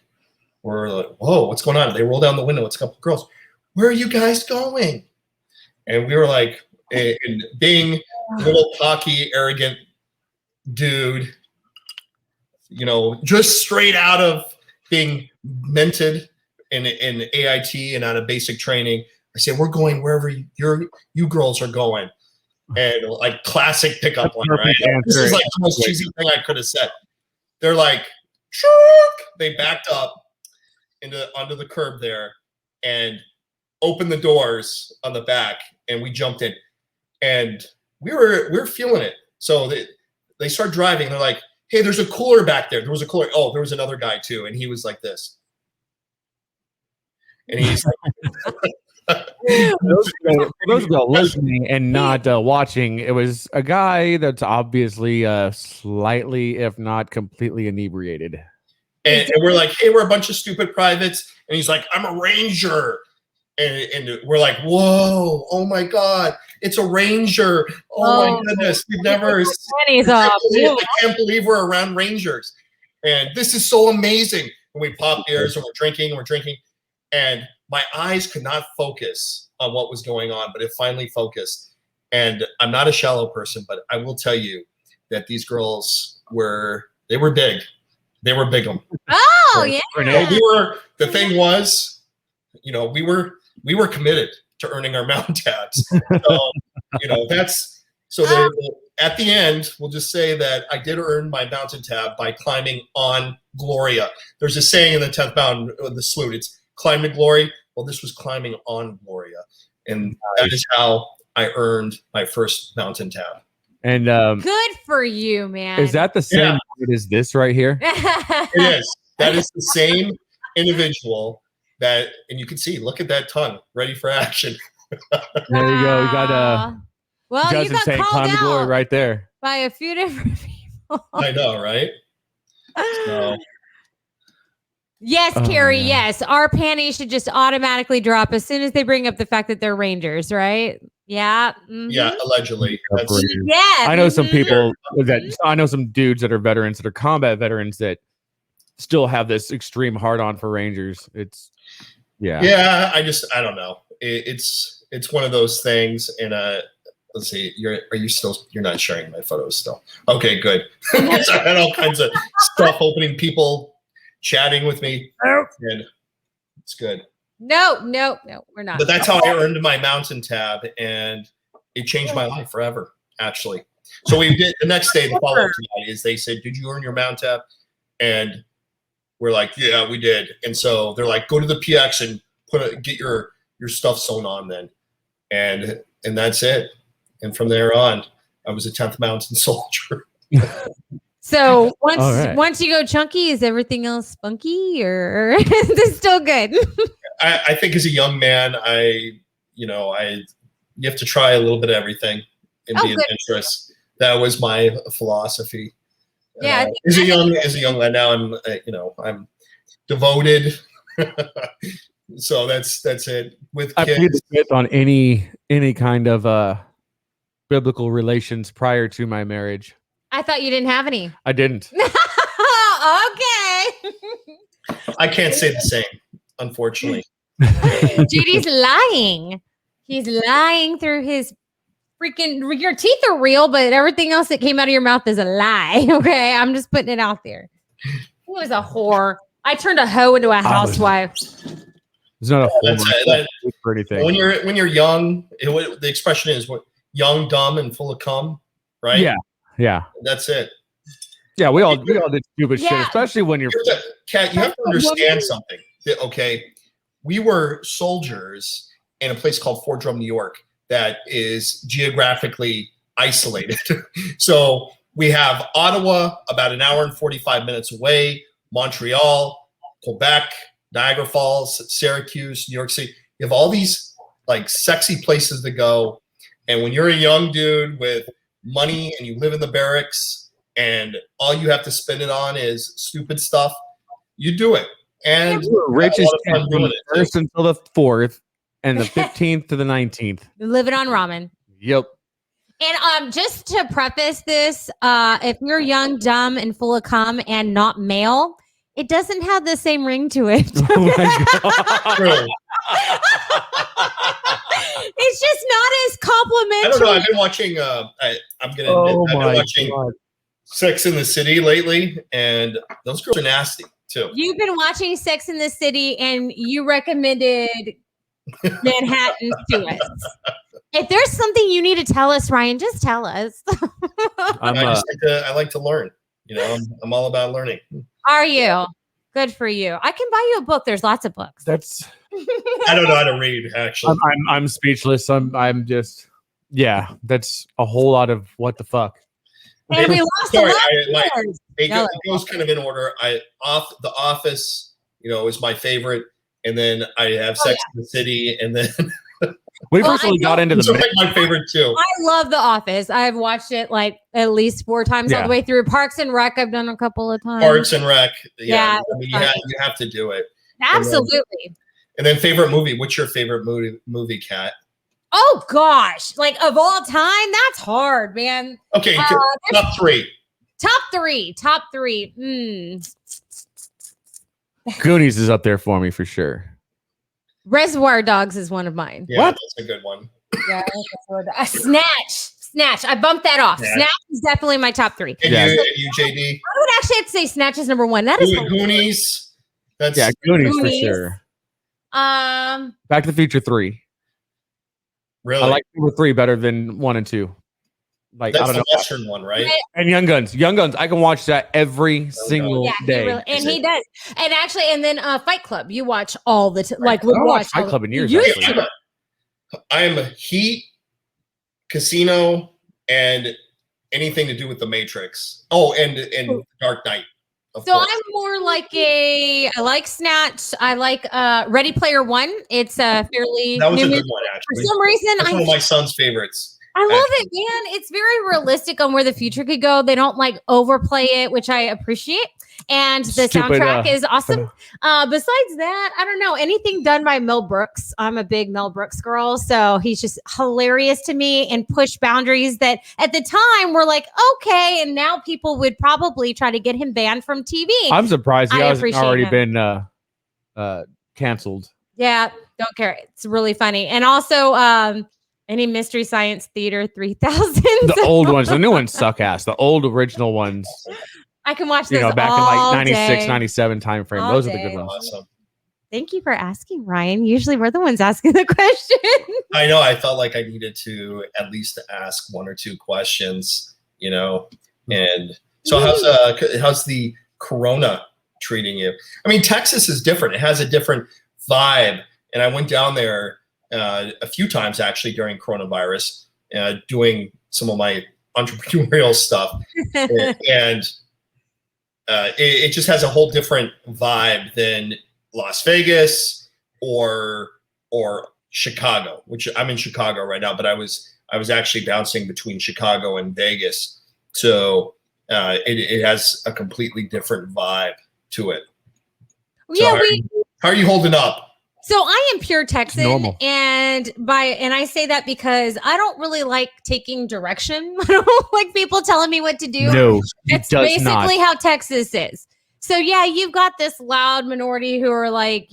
we're like, whoa, what's going on? They roll down the window. It's a couple of girls. Where are you guys going? And we were like, and being a little cocky, arrogant dude, you know, just straight out of being mentored in AIT and out of basic training, I said, we're going wherever you girls are going. And like classic pickup line, right? This is like the most cheesy thing I could have said. They're like, they backed up onto the curb there and opened the doors on the back, and we jumped in, and we were feeling it. So they start driving. They're like, hey, there's a cooler back there. There was a cooler. Oh, there was another guy too, and he was like this, and he's like. those who are listening and not watching, it was a guy that's obviously slightly, if not completely, inebriated. And we're like, hey, we're a bunch of stupid privates. And he's like, I'm a ranger. And we're like, whoa, oh my God, it's a ranger. Oh my goodness, we've never. I can't believe we're around rangers. And this is so amazing. And we pop beers and we're drinking. And my eyes could not focus on what was going on, but it finally focused. And I'm not a shallow person, but I will tell you that these girls were big. They were big'em. Oh, yeah. The thing was, you know, we were committed to earning our mountain tabs. So, you know, at the end, we'll just say that I did earn my mountain tab by climbing on Gloria. There's a saying in the 10th mountain, the salute, it's climb to glory. Well, this was climbing on Gloria, and that is how I earned my first mountain tab. And good for you, man. Is that the same as this right here? It is. That is the same individual that, and you can see, look at that tongue, ready for action. There you go. We got well, you got called out glory right there by a few different people. I know, right? So. Yes, Carrie. Yes, our panties should just automatically drop as soon as they bring up the fact that they're Rangers, right? Yeah. Mm-hmm. Yeah, allegedly. Yeah. I know some people I know some dudes that are veterans that are combat veterans that still have this extreme hard on for Rangers. It's Yeah, I don't know. It's one of those things. And let's see, you're not sharing my photos still? Okay, good. So I had all kinds of stuff opening, people chatting with me, and it's good. No, we're not. But that's how I earned my mountain tab, and it changed my life forever, actually. So we did the next day. The follow up to that is they said, "Did you earn your mount tab?" And we're like, "Yeah, we did." And so they're like, "Go to the PX and get your stuff sewn on then," and that's it. And from there on, I was a 10th Mountain Soldier. So once you go chunky, is everything else funky, or is this still good? I think as a young man, you have to try a little bit of everything and be adventurous. That was my philosophy. Yeah. As a young lad, now I'm devoted. So that's it. With I kids, plead the fifth on any kind of biblical relations prior to my marriage. I thought you didn't have any. I didn't. Okay. I can't say the same, unfortunately. JD's lying. He's lying through his freaking. Your teeth are real, but everything else that came out of your mouth is a lie. Okay, I'm just putting it out there. He was a whore. I turned a hoe into a housewife. It's not a whore for anything. When you're young, the expression is young, dumb, and full of cum, right? Yeah. That's it. Yeah, we all did stupid shit, especially when you're Kat, you have to understand something. Okay. We were soldiers in a place called Fort Drum, New York, that is geographically isolated. So we have Ottawa about an hour and 45 minutes away, Montreal, Quebec, Niagara Falls, Syracuse, New York City. You have all these like sexy places to go. And when you're a young dude with money and you live in the barracks and all you have to spend it on is stupid stuff, you do it. And richest from the 1st until the 4th and the 15th to the 19th. Living on ramen. Yep. And just to preface this, if you're young, dumb, and full of cum and not male, it doesn't have the same ring to it. Oh my God. It's just not as complimentary. I don't know. I've been watching. I've been watching Sex in the City lately, and those girls are nasty too. You've been watching Sex in the City, and you recommended Manhattan to us. If there's something you need to tell us, Ryan, just tell us. I like to learn. I'm all about learning. Are you? Good for you. I can buy you a book. There's lots of books. I don't know how to read, actually. I'm speechless. I'm just, that's a whole lot of what the fuck. And we lost it goes kind of in order. The Office, is my favorite, and then I have Sex in the City, and then we recently got into my favorite too. I love The Office. I've watched it like at least 4 times all the way through. Parks and Rec, I've done a couple of times. Parks and Rec, I mean, you have to do it. Absolutely. And then favorite movie. What's your favorite movie, Kat? Oh gosh, like of all time, that's hard, man. Okay, top 3. Top three. Goonies is up there for me for sure. Reservoir Dogs is one of mine. Yeah, that's a good one. Yeah, Snatch. I bumped that off. Yeah. Snatch is definitely my top 3. And you, JD? I would actually have to say Snatch is number 1. That is Goonies. Goonies for sure. Back to the Future 3. Really? I like number 3 better than 1 and 2. Like That's I don't the know. Western one, right? And Young Guns, I can watch that every single day. He does. And actually, and then Fight Club, you watch all the time. Like, I don't watch Fight Club in years. I'm a Heat, Casino, and anything to do with the Matrix. Oh, and Dark Knight. So I'm more like I like Snatch. I like Ready Player One. It's fairly that was a good one, actually. For some reason, that's one of my son's favorites. I love it, man. It's very realistic on where the future could go. They don't like overplay it, which I appreciate. And the soundtrack is awesome. Besides that, I don't know. Anything done by Mel Brooks. I'm a big Mel Brooks girl. So he's just hilarious to me and push boundaries that at the time were like, okay. And now people would probably try to get him banned from TV. I'm surprised he hasn't already been canceled. Yeah, don't care. It's really funny. And also, any Mystery Science Theater 3000. The old ones. The new ones suck ass. The old original ones. I can watch those back all in like 96, day. 97 time frame. All those day. are the good ones. Awesome. Thank you for asking, Ryan. Usually we're the ones asking the question. I know. I felt like I needed to at least ask one or two questions, And so how's the Corona treating you? I mean, Texas is different. It has a different vibe. And I went down there a few times actually during coronavirus, doing some of my entrepreneurial stuff, and it just has a whole different vibe than Las Vegas or Chicago, which I'm in Chicago right now, but I was actually bouncing between Chicago and Vegas, so it has a completely different vibe to it. Yeah, so how are you holding up? So I am pure Texan, and I say that because I don't really like taking direction. I don't like people telling me what to do. No, that's basically how Texas is. So yeah, you've got this loud minority who are like,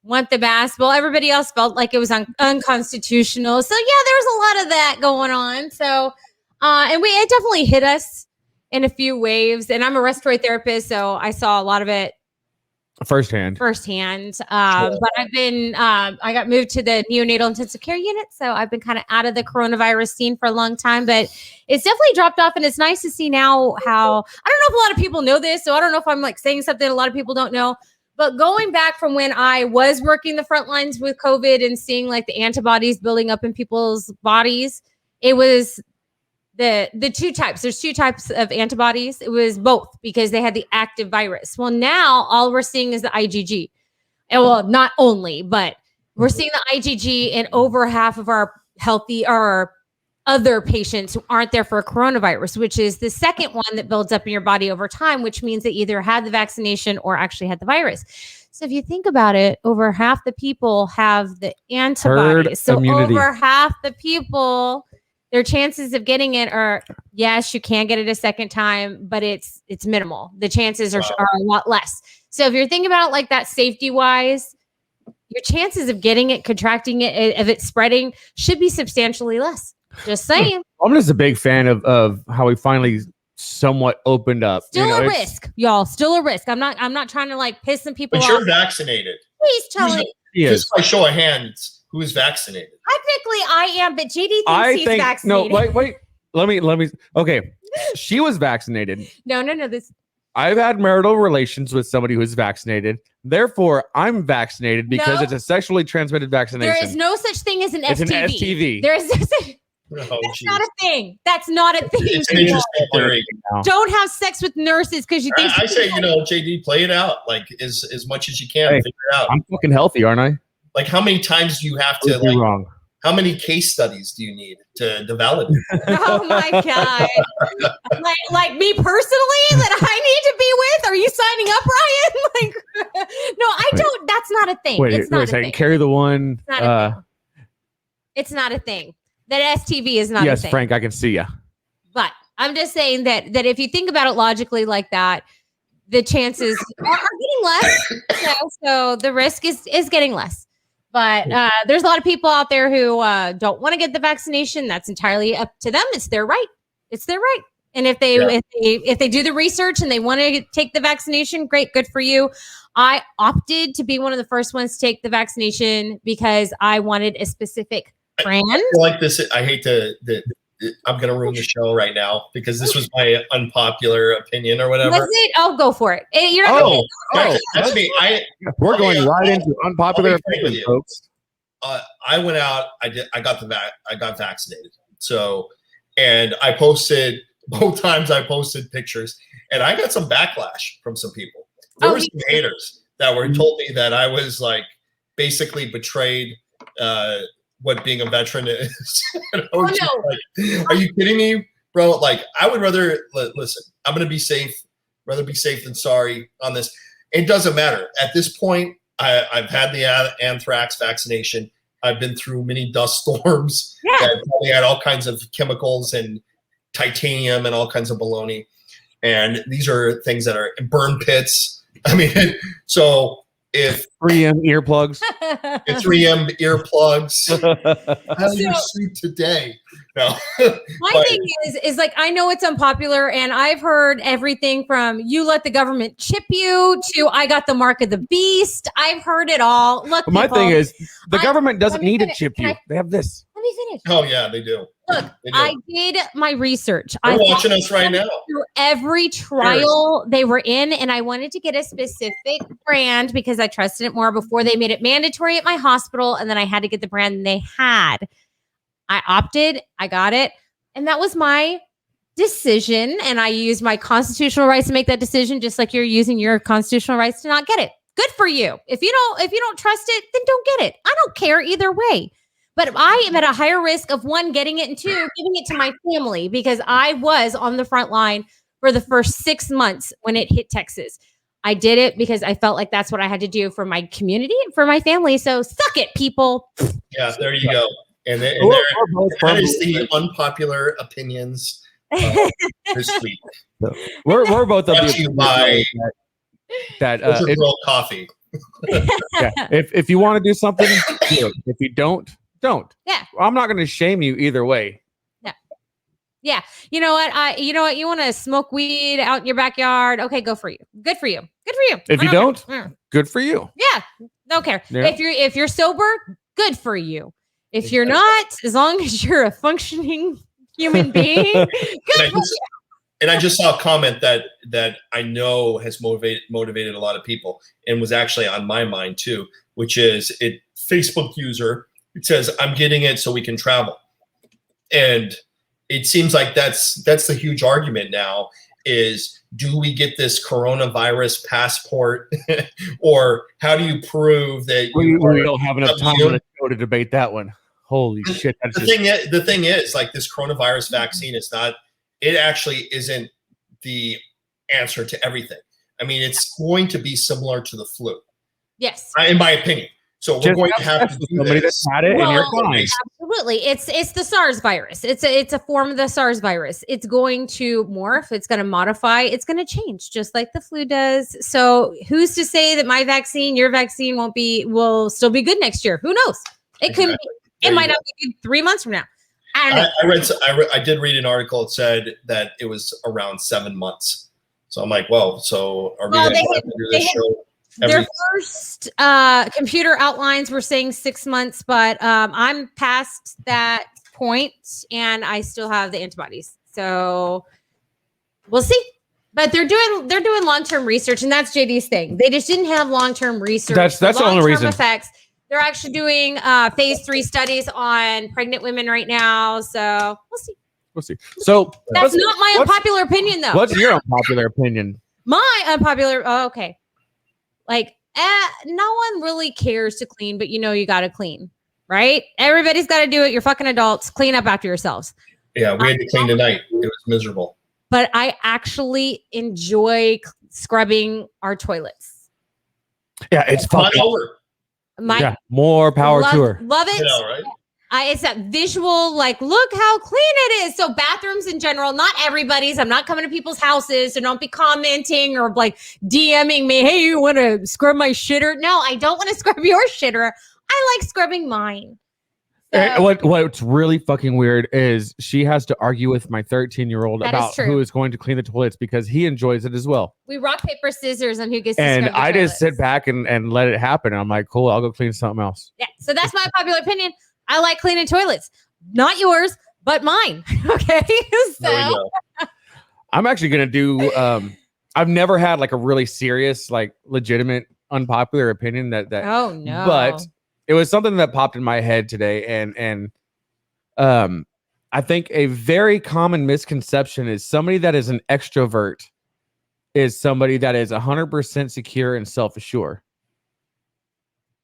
want the basketball. Everybody else felt like it was unconstitutional. So yeah, there's a lot of that going on. So, and it definitely hit us in a few waves. And I'm a respiratory therapist, so I saw a lot of it firsthand. But I've been, I got moved to the neonatal intensive care unit. So I've been kind of out of the coronavirus scene for a long time, but it's definitely dropped off. And it's nice to see now how, I don't know if a lot of people know this. So I don't know if I'm like saying something a lot of people don't know, but going back from when I was working the front lines with COVID and seeing like the antibodies building up in people's bodies, it was the two types. There's two types of antibodies. It was both because they had the active virus. Well, now all we're seeing is the IgG. And well, not only, but we're seeing the IgG in over half of our other patients who aren't there for a coronavirus, which is the second one that builds up in your body over time, which means they either had the vaccination or actually had the virus. So if you think about it, over half the people have the antibodies. So over half the people, their chances of getting it are, yes, you can get it a second time, but it's minimal. The chances are a lot less. So if you're thinking about it like that safety wise, your chances of getting it, contracting it, of it spreading should be substantially less. Just saying. I'm just a big fan of how we finally somewhat opened up. Still a risk, y'all. Still a risk. I'm not trying to like piss some people off. But you're vaccinated. Please tell me. Just by show of hands. Who is vaccinated? Technically, I am, but JD thinks he's vaccinated. No, wait. Let me. Okay, she was vaccinated. No. I've had marital relations with somebody who's vaccinated. Therefore, I'm vaccinated because it's a sexually transmitted vaccination. There is no such thing as an STD. It's an STV. There is that's not a thing. That's not a thing. It's an interesting theory. Don't have sex with nurses because you think. I say, JD, play it out like as much as you can. Figure it out. I'm fucking healthy, aren't I? Like, how many times do you have to wrong? How many case studies do you need to develop? Oh my God. like me personally that I need to be with? Are you signing up, Ryan? No, I don't. That's not a thing. Wait a second. Carry the one. It's not a thing. That STV is not a thing. Yes, Frank, I can see you. But I'm just saying that if you think about it logically like that, the chances are getting less. So the risk is getting less. But there's a lot of people out there who don't want to get the vaccination. That's entirely up to them. It's their right. It's their right. And if they do the research and they want to take the vaccination, great, good for you. I opted to be one of the first ones to take the vaccination because I wanted a specific brand. I like this. I hate to I'm going to ruin the show right now because this was my unpopular opinion or whatever. Was it? Oh, go for it. You're not that's me. We're going right into unpopular opinions, folks. I went out. I got vaccinated. So, and I posted both times. I posted pictures, and I got some backlash from some people. There were some haters that were told me that I was like basically betrayed what being a veteran is. And I was just like, are you kidding me, bro? Like, I would rather listen. I'm gonna be safe. Rather be safe than sorry on this. It doesn't matter at this point. I've had the anthrax vaccination. I've been through many dust storms that probably had all kinds of chemicals and titanium and all kinds of baloney. And these are things that are burn pits. I mean, so if 3M earplugs, 3M earplugs, how do you sleep today? No. My thing is like, I know it's unpopular, and I've heard everything from you let the government chip you to I got the mark of the beast. I've heard it all. Look, my thing is the government doesn't need to chip you. They have this. Let me finish. Oh yeah, they do. Look, they do. I did my research. They're watching us right now. Through every trial they were in, and I wanted to get a specific brand because I trusted it more before they made it mandatory at my hospital, and then I had to get the brand they had. I opted, I got it, and that was my decision, and I used my constitutional rights to make that decision, just like you're using your constitutional rights to not get it. Good for you. If you don't trust it, then don't get it. I don't care either way. But I am at a higher risk of one, getting it, and two, giving it to my family because I was on the front line for the first 6 months when it hit Texas. I did it because I felt like that's what I had to do for my community and for my family. So suck it, people. Yeah, there you go. And that is the unpopular opinions this week. We're both of you by that coffee. If you want to do something, do it. If you don't. Yeah. I'm not going to shame you either way. Yeah. You know what? You want to smoke weed out in your backyard? Okay, go for you. Good for you. Good for you. If you don't, good for you. Yeah. Don't care. Yeah. If you're sober, good for you. If you're not, as long as you're a functioning human being, good for you. And I just saw a comment that I know has motivated a lot of people and was actually on my mind too, which is Facebook user. It says, I'm getting it so we can travel. And it seems like that's the huge argument now is, do we get this coronavirus passport or how do you prove that we don't have enough time on the show to debate that one? Holy shit. The thing is like this coronavirus vaccine it actually isn't the answer to everything. I mean, it's going to be similar to the flu. Yes. In my opinion. So we're going to have to do somebody that's had it and you're fine. Absolutely. It's the SARS virus. It's a form of the SARS virus. It's going to morph. It's going to modify. It's going to change just like the flu does. So who's to say that my vaccine, your vaccine will still be good next year? Who knows? It could be. It might not be good 3 months from now. I don't know. I did read an article. It said that it was around 7 months. So I'm like, well, so are we going to do this show? Their first computer outlines were saying 6 months, but I'm past that point and I still have the antibodies. So we'll see. But they're doing long-term research, and that's JD's thing. They just didn't have long-term research. That's the only reason. Effects. They're actually doing phase 3 studies on pregnant women right now. So we'll see. So that's not my unpopular opinion, though. What's your unpopular opinion? My unpopular. Oh, okay. Like, no one really cares to clean, but you got to clean, right? Everybody's got to do it. You're fucking adults. Clean up after yourselves. Yeah, we had to clean tonight. It was miserable. But I actually enjoy scrubbing our toilets. Yeah, it's fun. More power to her. Love it. Right? It's that visual, like, look how clean it is. So bathrooms in general, not everybody's. I'm not coming to people's houses, so don't be commenting or like DMing me. Hey, you want to scrub my shitter? No, I don't want to scrub your shitter. I like scrubbing mine. So, what's really fucking weird is she has to argue with my 13-year-old about who is going to clean the toilets because he enjoys it as well. We rock, paper, scissors on who gets to and scrub the I toilets. just sit back and let it happen. I'm like, cool, I'll go clean something else. Yeah, so that's my popular opinion. I like cleaning toilets. Not yours, but mine. Okay. So I'm actually going to do, I've never had like a really serious, like legitimate, unpopular opinion that, oh no, but it was something that popped in my head today. And I think a very common misconception is somebody that is an extrovert is somebody that is 100% secure and self-assured.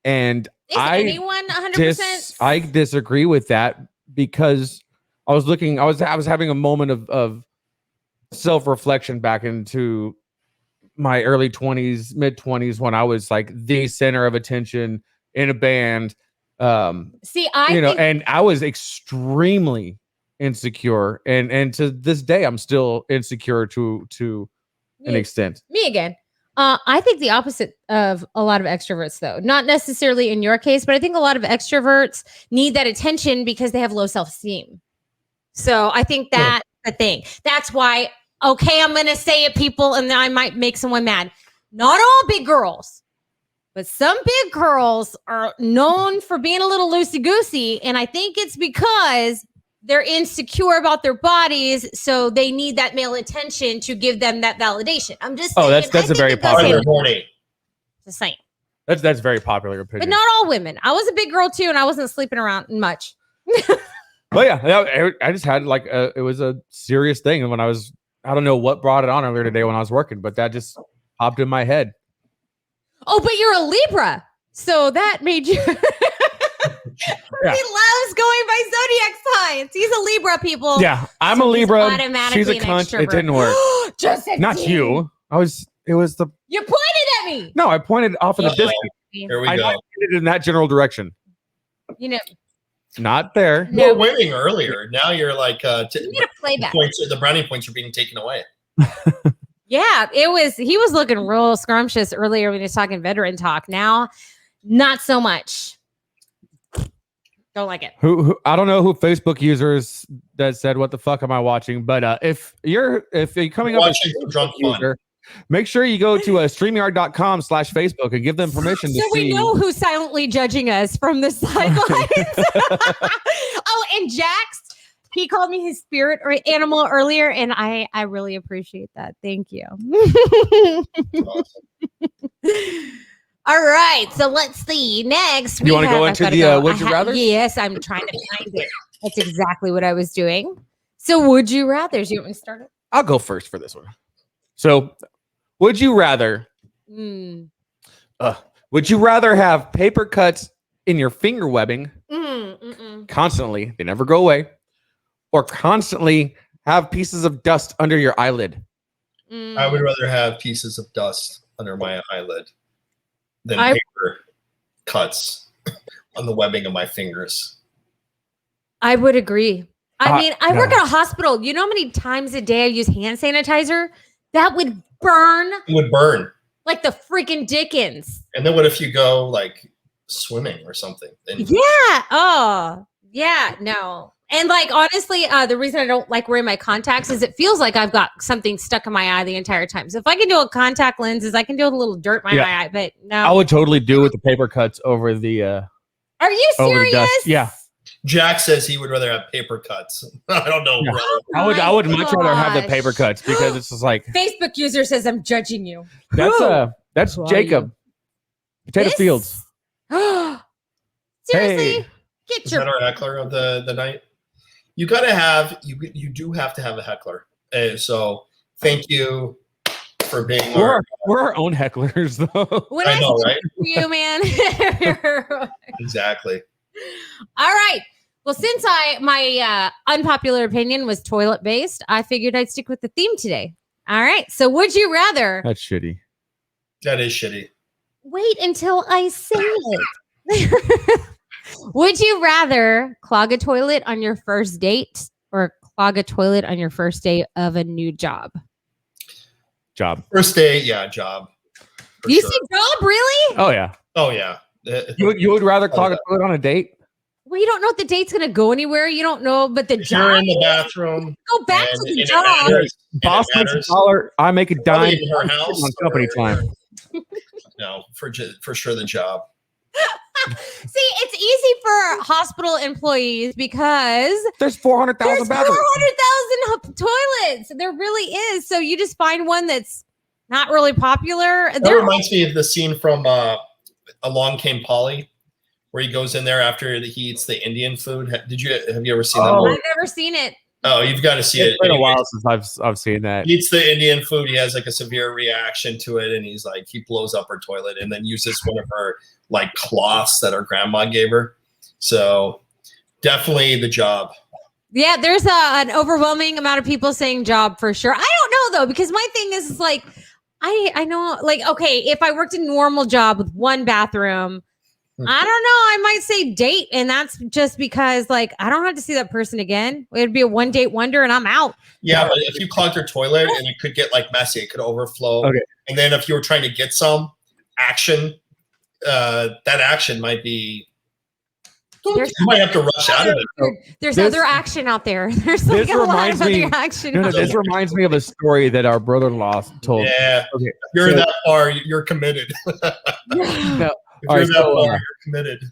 And is anyone 100%? I disagree with that because I was having a moment of self-reflection back into my early 20s, mid 20s, when I was like the center of attention in a band. And I was extremely insecure, and to this day I'm still insecure to an extent. Me again. I think the opposite of a lot of extroverts, though. Not necessarily in your case, but I think a lot of extroverts need that attention because they have low self-esteem. So I think that's the thing. That's why, okay, I'm going to say it, people, and I might make someone mad. Not all big girls, but some big girls are known for being a little loosey-goosey, and I think it's because they're insecure about their bodies, so they need that male attention to give them that validation. I'm just saying. That's a very popular. Just saying. That's very popular opinion. But not all women. I was a big girl too, and I wasn't sleeping around much. But yeah, I just had like it was a serious thing, and when I don't know what brought it on earlier today when I was working, but that just popped in my head. Oh, but you're a Libra, so that made you. Yeah. He loves going by zodiac signs. He's a Libra, people. Yeah, I'm a Libra. She's a cunt. It didn't work. Not you. It was the. You pointed at me. No, I pointed off in the distance. Here we go. I pointed in that general direction. Not there. You were winning earlier. Now you're like you need a playback. The brownie points are being taken away. Yeah, he was looking real scrumptious earlier when he was talking veteran talk. Now, not so much. Don't like it. Who I don't know who Facebook users that said what the fuck am I watching, but if you're coming up watching as a drunk user, make sure you go to streamyard.com/Facebook and give them permission to see. So we know who's silently judging us from the sidelines. Oh, and Jax, he called me his spirit or animal earlier, and I really appreciate that. Thank you. All right, so let's see. Next, you want to go into the would you rather? Yes, I'm trying to find it. That's exactly what I was doing. So, would you rather? Do you want me to start it? I'll go first for this one. So, would you rather? Would you rather have paper cuts in your finger webbing constantly? They never go away, or constantly have pieces of dust under your eyelid? I would rather have pieces of dust under my eyelid than paper cuts on the webbing of my fingers. I would agree. I mean, I work at a hospital. You know how many times a day I use hand sanitizer? That would burn. It would burn. Like the freaking Dickens. And then what if you go like swimming or something? Then yeah. Oh, yeah. No. And like, honestly, the reason I don't like wearing my contacts is it feels like I've got something stuck in my eye the entire time. So if I can do a contact lenses, I can do a little dirt in my eye, but no. I would totally do with the paper cuts over the Are you serious? Yeah. Jack says he would rather have paper cuts. I don't know. Yeah. I would much rather have the paper cuts because it's just like Facebook user says I'm judging you. That's Jacob. Potato Fields. Seriously? Hey. Is that our heckler of the night? You gotta have you do have to have a heckler. So thank you for being we're our own hecklers though. When I know, right? You man. Exactly. All right. Well, since my unpopular opinion was toilet based, I figured I'd stick with the theme today. All right. So would you rather? That's shitty. That is shitty. Wait until I say it. Would you rather clog a toilet on your first date or clog a toilet on your first day of a new job? Job. First day, yeah, job. You see job, really? Oh, yeah. Oh, yeah. You would rather clog a toilet on a date? Well, you don't know if the date's going to go anywhere. You don't know, but the job. You're in the bathroom. Go back to the job. Boss makes $1, I make a dime her house on company time. No, for sure the job. See, it's easy for hospital employees because there's 400,000 bathrooms. 400,000 toilets. There really is. So you just find one that's not really popular. That reminds me of the scene from Along Came Polly, where he goes in there after he eats the Indian food. Have you ever seen that movie? I've never seen it. Oh, you've got to see it. It's been a while since I've seen that. He eats the Indian food. He has like a severe reaction to it, and he's like, he blows up her toilet and then uses one of her like cloths that her grandma gave her. So definitely the job. Yeah, there's an overwhelming amount of people saying job for sure. I don't know though, because my thing is like, I know, like, okay, if I worked a normal job with one bathroom, I don't know, I might say date, and that's just because like I don't have to see that person again. It'd be a one date wonder, and I'm out. Yeah, but if you clogged your toilet and it could get like messy, it could overflow. Okay. And then if you were trying to get some action, that action might be. You might have to rush out of it. There's other action out there. There's like a lot of other action. This reminds me of a story that our brother-in-law told. Yeah, okay. If you're that far, you're committed. No. If you're that far, you're committed.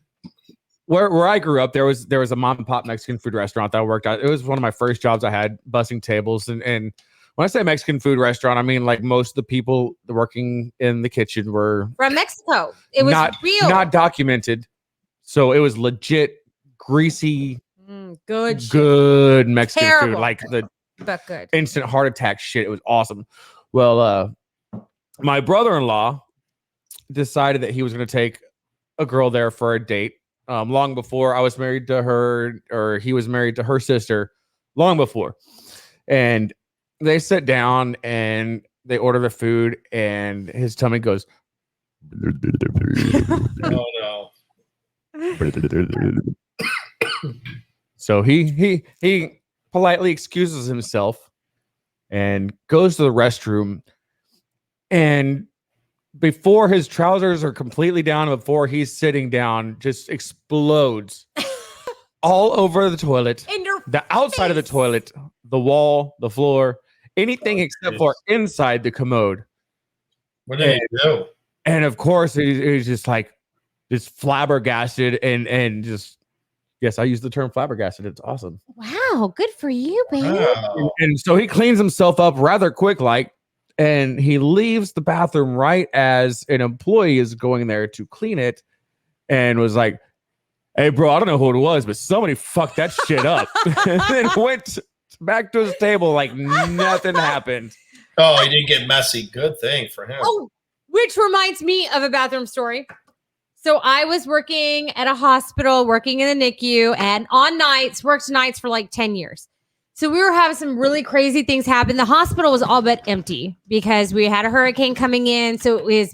Where I grew up, there was a mom and pop Mexican food restaurant that I worked at. It was one of my first jobs I had, bussing tables. And when I say Mexican food restaurant, I mean like most of the people working in the kitchen were from Mexico. It was real, not documented. So it was legit, greasy, good Mexican food, like but good instant heart attack shit. It was awesome. Well, my brother-in-law decided that he was going to take a girl there for a date. Long before I was married to her, or he was married to her sister, long before. And they sit down and they order the food, and his tummy goes. Oh no. So he politely excuses himself and goes to the restroom, and before his trousers are completely down, before he's sitting down, just explodes all over the toilet, the outside of the toilet, the wall, the floor, anything except for inside the commode. What did he do? And of course he's just like flabbergasted and just, yes, I use the term flabbergasted. It's awesome. Wow, good for you, baby. Wow. And so he cleans himself up rather quick, and he leaves the bathroom right as an employee is going there to clean it, and was like, "Hey, bro, I don't know who it was, but somebody fucked that shit up." And then went back to his table like nothing happened. Oh, he didn't get messy. Good thing for him. Oh, which reminds me of a bathroom story. So I was working at a hospital, working in the NICU, and worked nights for like 10 years. So we were having some really crazy things happen. The hospital was all but empty because we had a hurricane coming in. So it was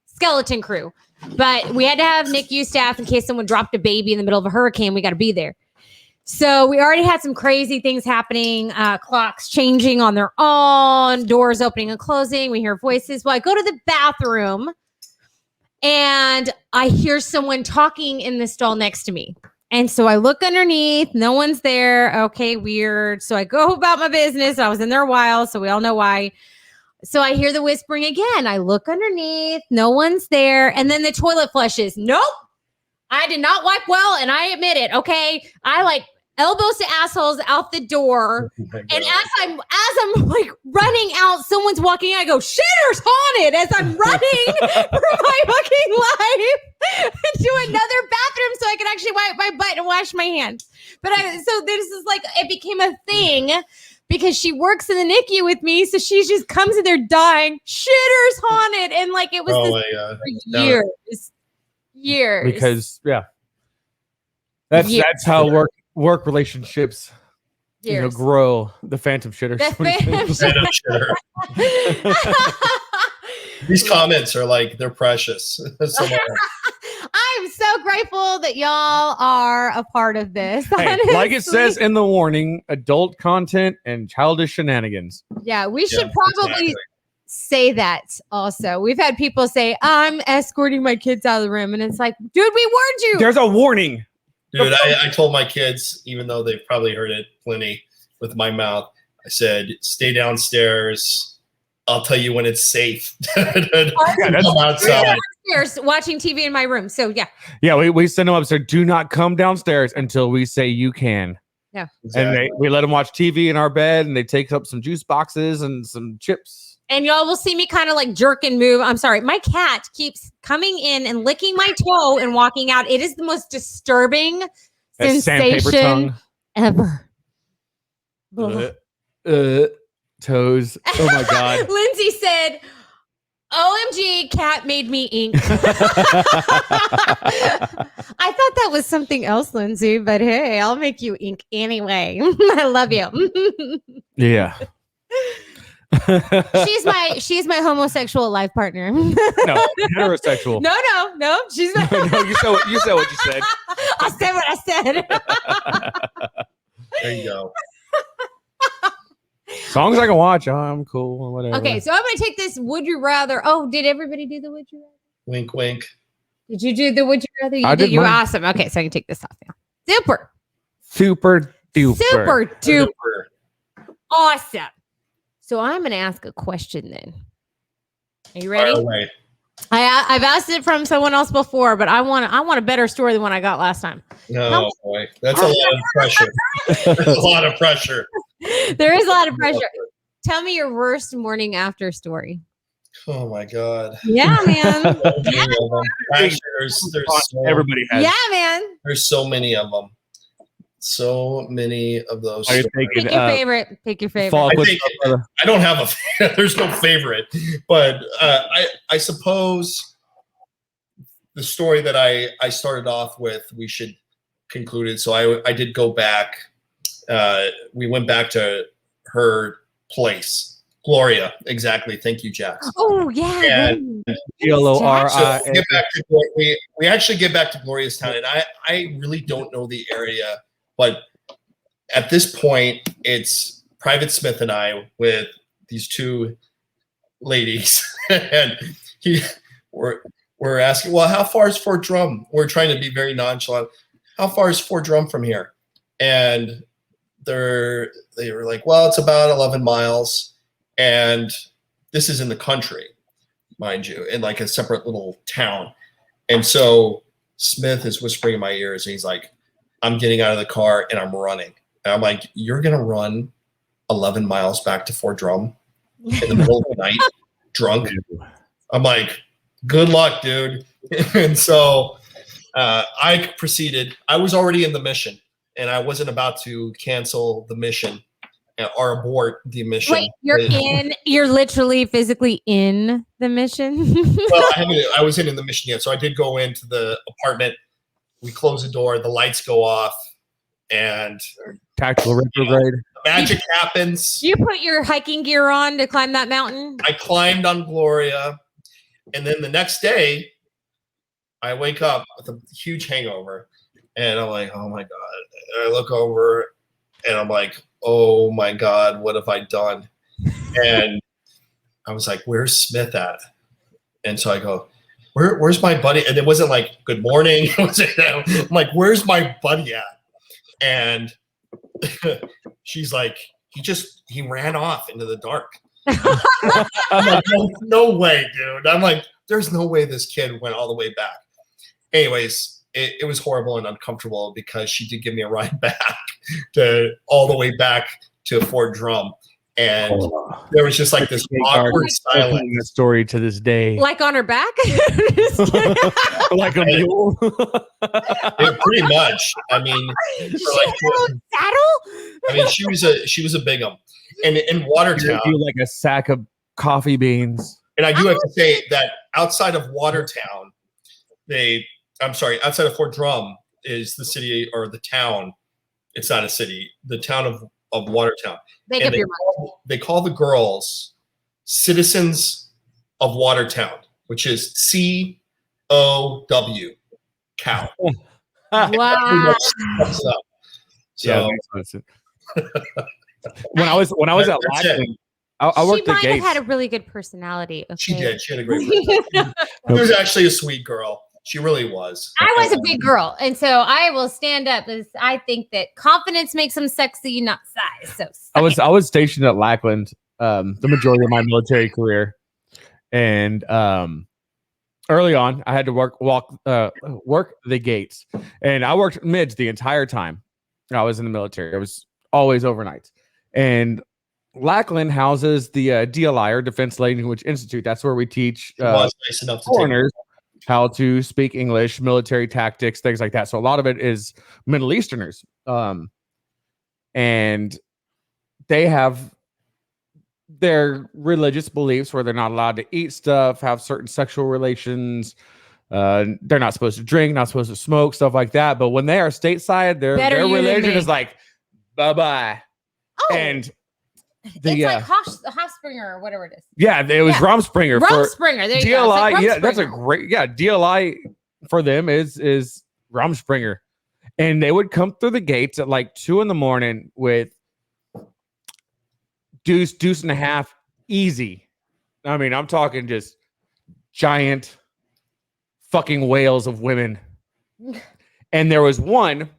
skeleton crew. But we had to have NICU staff in case someone dropped a baby in the middle of a hurricane. We got to be there. So we already had some crazy things happening. Clocks changing on their own, doors opening and closing. We hear voices. Well, I go to the bathroom and I hear someone talking in the stall next to me. And so I look underneath. No one's there. Okay, weird. So I go about my business. I was in there a while, so we all know why. So I hear the whispering again. I look underneath. No one's there. And then the toilet flushes. Nope. I did not wipe well, and I admit it. Okay, I like elbows to assholes out the door. And as I'm like running out, someone's walking in. I go, "Shitter's haunted," as I'm running for my fucking life to another bathroom so I can actually wipe my butt and wash my hands. So this is like, it became a thing because she works in the NICU with me. So she just comes in there dying, "Shitter's haunted." And like, it was for years. Because that's how work relationships grow. The phantom shitter. Phantom shitter. These comments are like, they're precious. I'm so grateful that y'all are a part of this. Hey, like it says in the warning, adult content and childish shenanigans. Yeah, we should probably say that also. We've had people say, "I'm escorting my kids out of the room," and it's like, dude, we warned you. There's a warning. Dude, I told my kids, even though they've probably heard it plenty with my mouth, I said, "Stay downstairs. I'll tell you when it's safe to come outside." upstairs watching TV in my room. So yeah. Yeah, we send them upstairs. Do not come downstairs until we say you can. Yeah. Exactly. And we let them watch TV in our bed, and they take up some juice boxes and some chips. And y'all will see me kind of like jerk and move. I'm sorry. My cat keeps coming in and licking my toe and walking out. It is the most disturbing Sandpaper sensation tongue. ever. Toes. Oh my God. Lindsay said, OMG, cat made me ink. I thought that was something else, Lindsay, but hey, I'll make you ink anyway. I love you. Yeah. she's my homosexual life partner. No, heterosexual. No. She's my No, you said what you said. I said what I said. There you go. Songs I can watch. I'm cool. Whatever. Okay, so I'm going to take this would you rather. Oh, did everybody do the would you rather? Wink, wink. Did you do the would you rather? You I did. did You were mine. awesome. Okay, so I can take this off now. Super Duper. duper awesome. So I'm going to ask a question then. Are you ready? Fire away. I've asked it from someone else before, but I want a better story than one I got last time. No, boy. That's a lot of pressure. That's a lot of pressure. There is a lot of pressure. Tell me your worst morning after story. Oh my God. Yeah, man. Yeah. Actually, Everybody has. Yeah, man. there's so many of them. So many of those. Are you stories. thinking, Pick your favorite. Pick your favorite. Fall I with think I don't have a. There's no favorite, but I suppose the story that I started off with, we should conclude it. So I did go back. We went back to her place, Gloria. Exactly. Thank you, Jax. Oh yeah. And GLORI. So we actually get back to Gloria's town, and I really don't know the area, but at this point, it's Private Smith and I with these two ladies, and we're asking, well, how far is Fort Drum? We're trying to be very nonchalant. How far is Fort Drum from here? And they were like, well, it's about 11 miles, and this is in the country, mind you, in like a separate little town. And so Smith is whispering in my ears, and he's like, I'm getting out of the car and I'm running. And I'm like, you're going to run 11 miles back to Fort Drum in the middle of the night, drunk? I'm like, good luck, dude. And so I proceeded. I was already in the mission, and I wasn't about to cancel the mission or abort the mission. Wait, you're literally physically in the mission? Well, I wasn't in the mission yet. So I did go into the apartment. We close the door, the lights go off, and Tactical retrograde. magic happens. You put your hiking gear on to climb that mountain? I climbed on Gloria, and then the next day, I wake up with a huge hangover, and I'm like, oh my God. And I look over, and I'm like, oh my God, what have I done? And I was like, where's Smith at? And so I go, where's my buddy? And it wasn't like, good morning. I'm like, where's my buddy at? And she's like, he ran off into the dark. I'm like, no way, dude. I'm like, there's no way this kid went all the way back. Anyways, it was horrible and uncomfortable because she did give me a ride back all the way back to Fort Drum. And there was just like this awkward silence. The story to this day. Like on her back? Like a mule. Pretty much. I mean, she was a big one. And in Watertown, You like a sack of coffee beans. and I do have to say that outside of Watertown, outside of Fort Drum is the city or the town. It's not a city. The town of Watertown. They call the girls citizens of Watertown, which is COW, cow. Wow. So when I was at That's it. Lackland, I worked She at might have Gates. had a really good personality. Okay? she did. She had a great personality. She was actually a sweet girl. She really was. I was a big girl, and so I will stand up. As I think that confidence makes them sexy, not size. So I was stationed at Lackland the majority of my military career, and early on, I had to work the gates, and I worked mids the entire time I was in the military. I was always overnight, and Lackland houses the DLI, or Defense Language Institute. That's where we teach was nice enough to foreigners how to speak English, military tactics, things like that. So a lot of it is Middle Easterners, and they have their religious beliefs where they're not allowed to eat stuff, have certain sexual relations. They're not supposed to drink, not supposed to smoke, stuff like that. But when they are stateside, their religion is like, bye-bye. Oh. And it's like Hofspringer or whatever it is. Yeah, it was Rumspringer. Rumspringer. There you go. DLI, yeah, that's a great, DLI for them is Rumspringer. And they would come through the gates at like 2 a.m. with deuce and a half easy. I mean, I'm talking just giant fucking whales of women. And there was one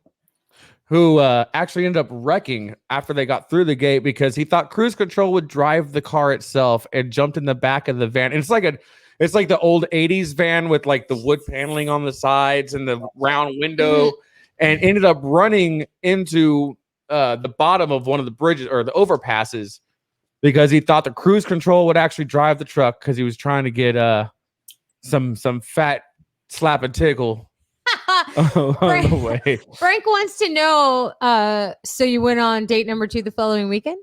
who actually ended up wrecking after they got through the gate because he thought cruise control would drive the car itself and jumped in the back of the van. And it's like the old 80s van with like the wood paneling on the sides and the round window, and ended up running into the bottom of one of the bridges or the overpasses because he thought the cruise control would actually drive the truck because he was trying to get some fat slap and tickle Frank, the way. Frank wants to know, so you went on date number 2 the following weekend?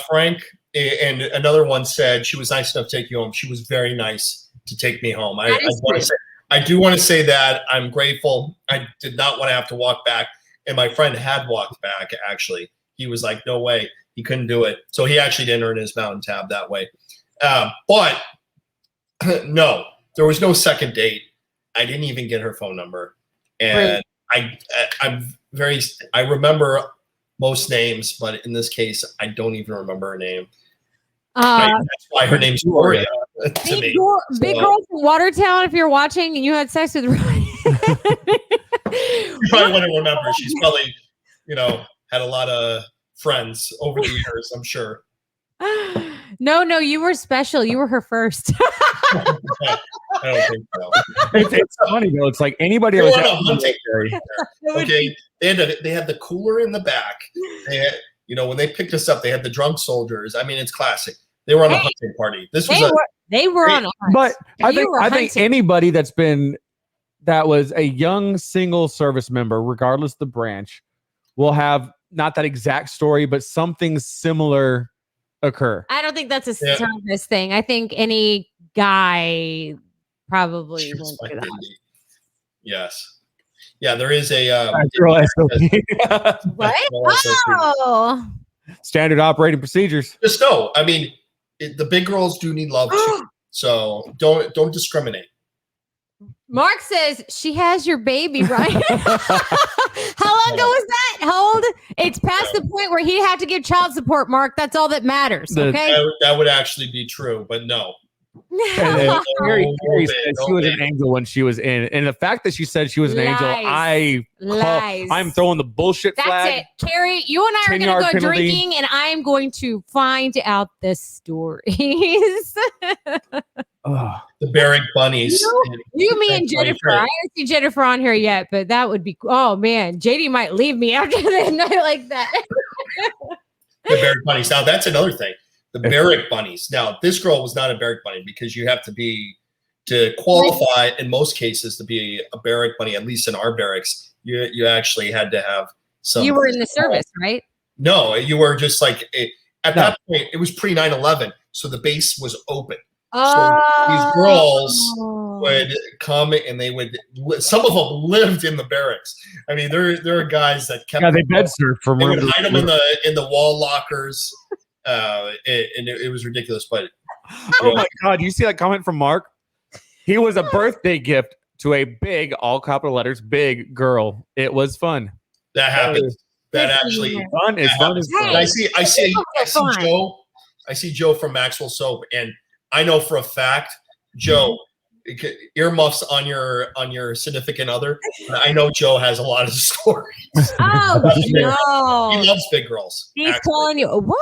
Frank and another one said she was nice enough to take you home. She was very nice to take me home. I do want to say that I'm grateful. I did not want to have to walk back, and my friend had walked back, actually. He was like, no way. He couldn't do it. So he actually didn't earn his mountain tab that way. But no, there was no second date. I didn't even get her phone number. And I remember most names, but in this case, I don't even remember her name. That's why her name's Gloria to me. Big girl from Watertown, if you're watching and you had sex with Ryan. You probably wouldn't remember. She's probably, had a lot of friends over the years, I'm sure. No, you were special. You were her first. I don't think so. It's funny though. It's like anybody else. Okay, they had the cooler in the back. They had, when they picked us up, they had the drunk soldiers. I mean, it's classic. They were on a hunting party. They were on a hunt. But I think anybody that was a young single service member, regardless of the branch, will have not that exact story, but something similar occur. I don't think that's a service thing. I think any guy probably went through that. Yes. Yeah, there is a what? Oh, standard operating procedures. Just know, I mean, the big girls do need love too. So don't discriminate. Mark says she has your baby, right? How long ago was that? How old? It's past the point where he'd have to give child support, Mark. That's all that matters. Okay. That would actually be true, but no. Carrie said she was an angel when she was in, and the fact that she said she was an angel, I'm throwing the bullshit flag. That's it, Carrie. You and I are going to go drinking, and I'm going to find out the stories. The Barrick Bunnies. You, me, and Jennifer. I haven't seen Jennifer on here yet, but that would be. Oh man, JD might leave me after the night like that. The Barrick Bunnies. Now that's another thing. The Barrick Bunnies. Now, this girl was not a Barrick Bunny because you have to qualify in most cases to be a Barrick Bunny, at least in our barracks, you actually had to have some. You were in the service, right? No, you were just like, at that point, it was pre 9/11, so the base was open. So these girls would come and some of them lived in the barracks. I mean, there are guys that kept. Yeah, they bed surfed from. They would hide them in the wall lockers. And it was ridiculous, but oh my god, you see that comment from Mark? He was a birthday gift to a big, all capital letters, big girl. It was fun. That happens. That actually fun. It's fun. I see Joe. I see Joe from Maxwell Soap, and I know for a fact, Joe, earmuffs on your significant other. I know Joe has a lot of stories. Oh no, he loves big girls. He's telling you what?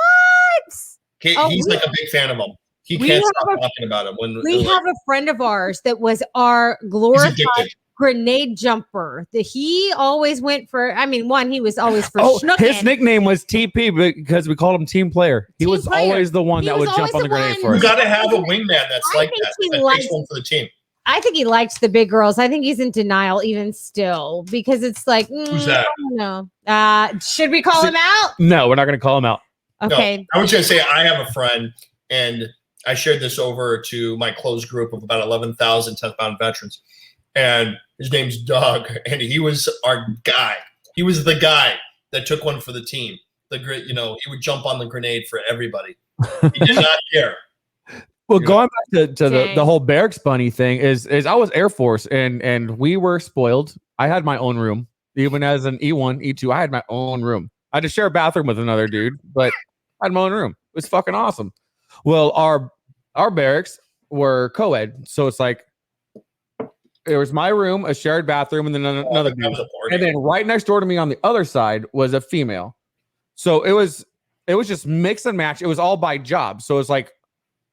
He's like a big fan of them. He can't stop talking about him. We have a friend of ours that was our glorified grenade jumper. He always went for, I mean, he was always for schnooking. His nickname was TP because we called him team player. He was always the one that would jump on the grenade for us. You got to have a wingman that's like that. That takes one for the team. I think he likes the big girls. I think he's in denial even still because it's like, who's that? I don't know. Should we call him out? No, we're not going to call him out. Okay. No, I was going to say I have a friend, and I shared this over to my closed group of about 11,000 10th Bound veterans, and his name's Doug, and he was our guy. He was the guy that took one for the team. He would jump on the grenade for everybody. He did not care. Well, going back to the whole barracks bunny thing is I was Air Force and we were spoiled. I had my own room. Even as an E1, E2, I had my own room. I had to share a bathroom with another dude, but I had my own room. It was fucking awesome. Well, our barracks were co-ed, so it's like there was my room, a shared bathroom, and then another dude. And then right next door to me on the other side was a female. So it was just mix and match. It was all by job. So it's like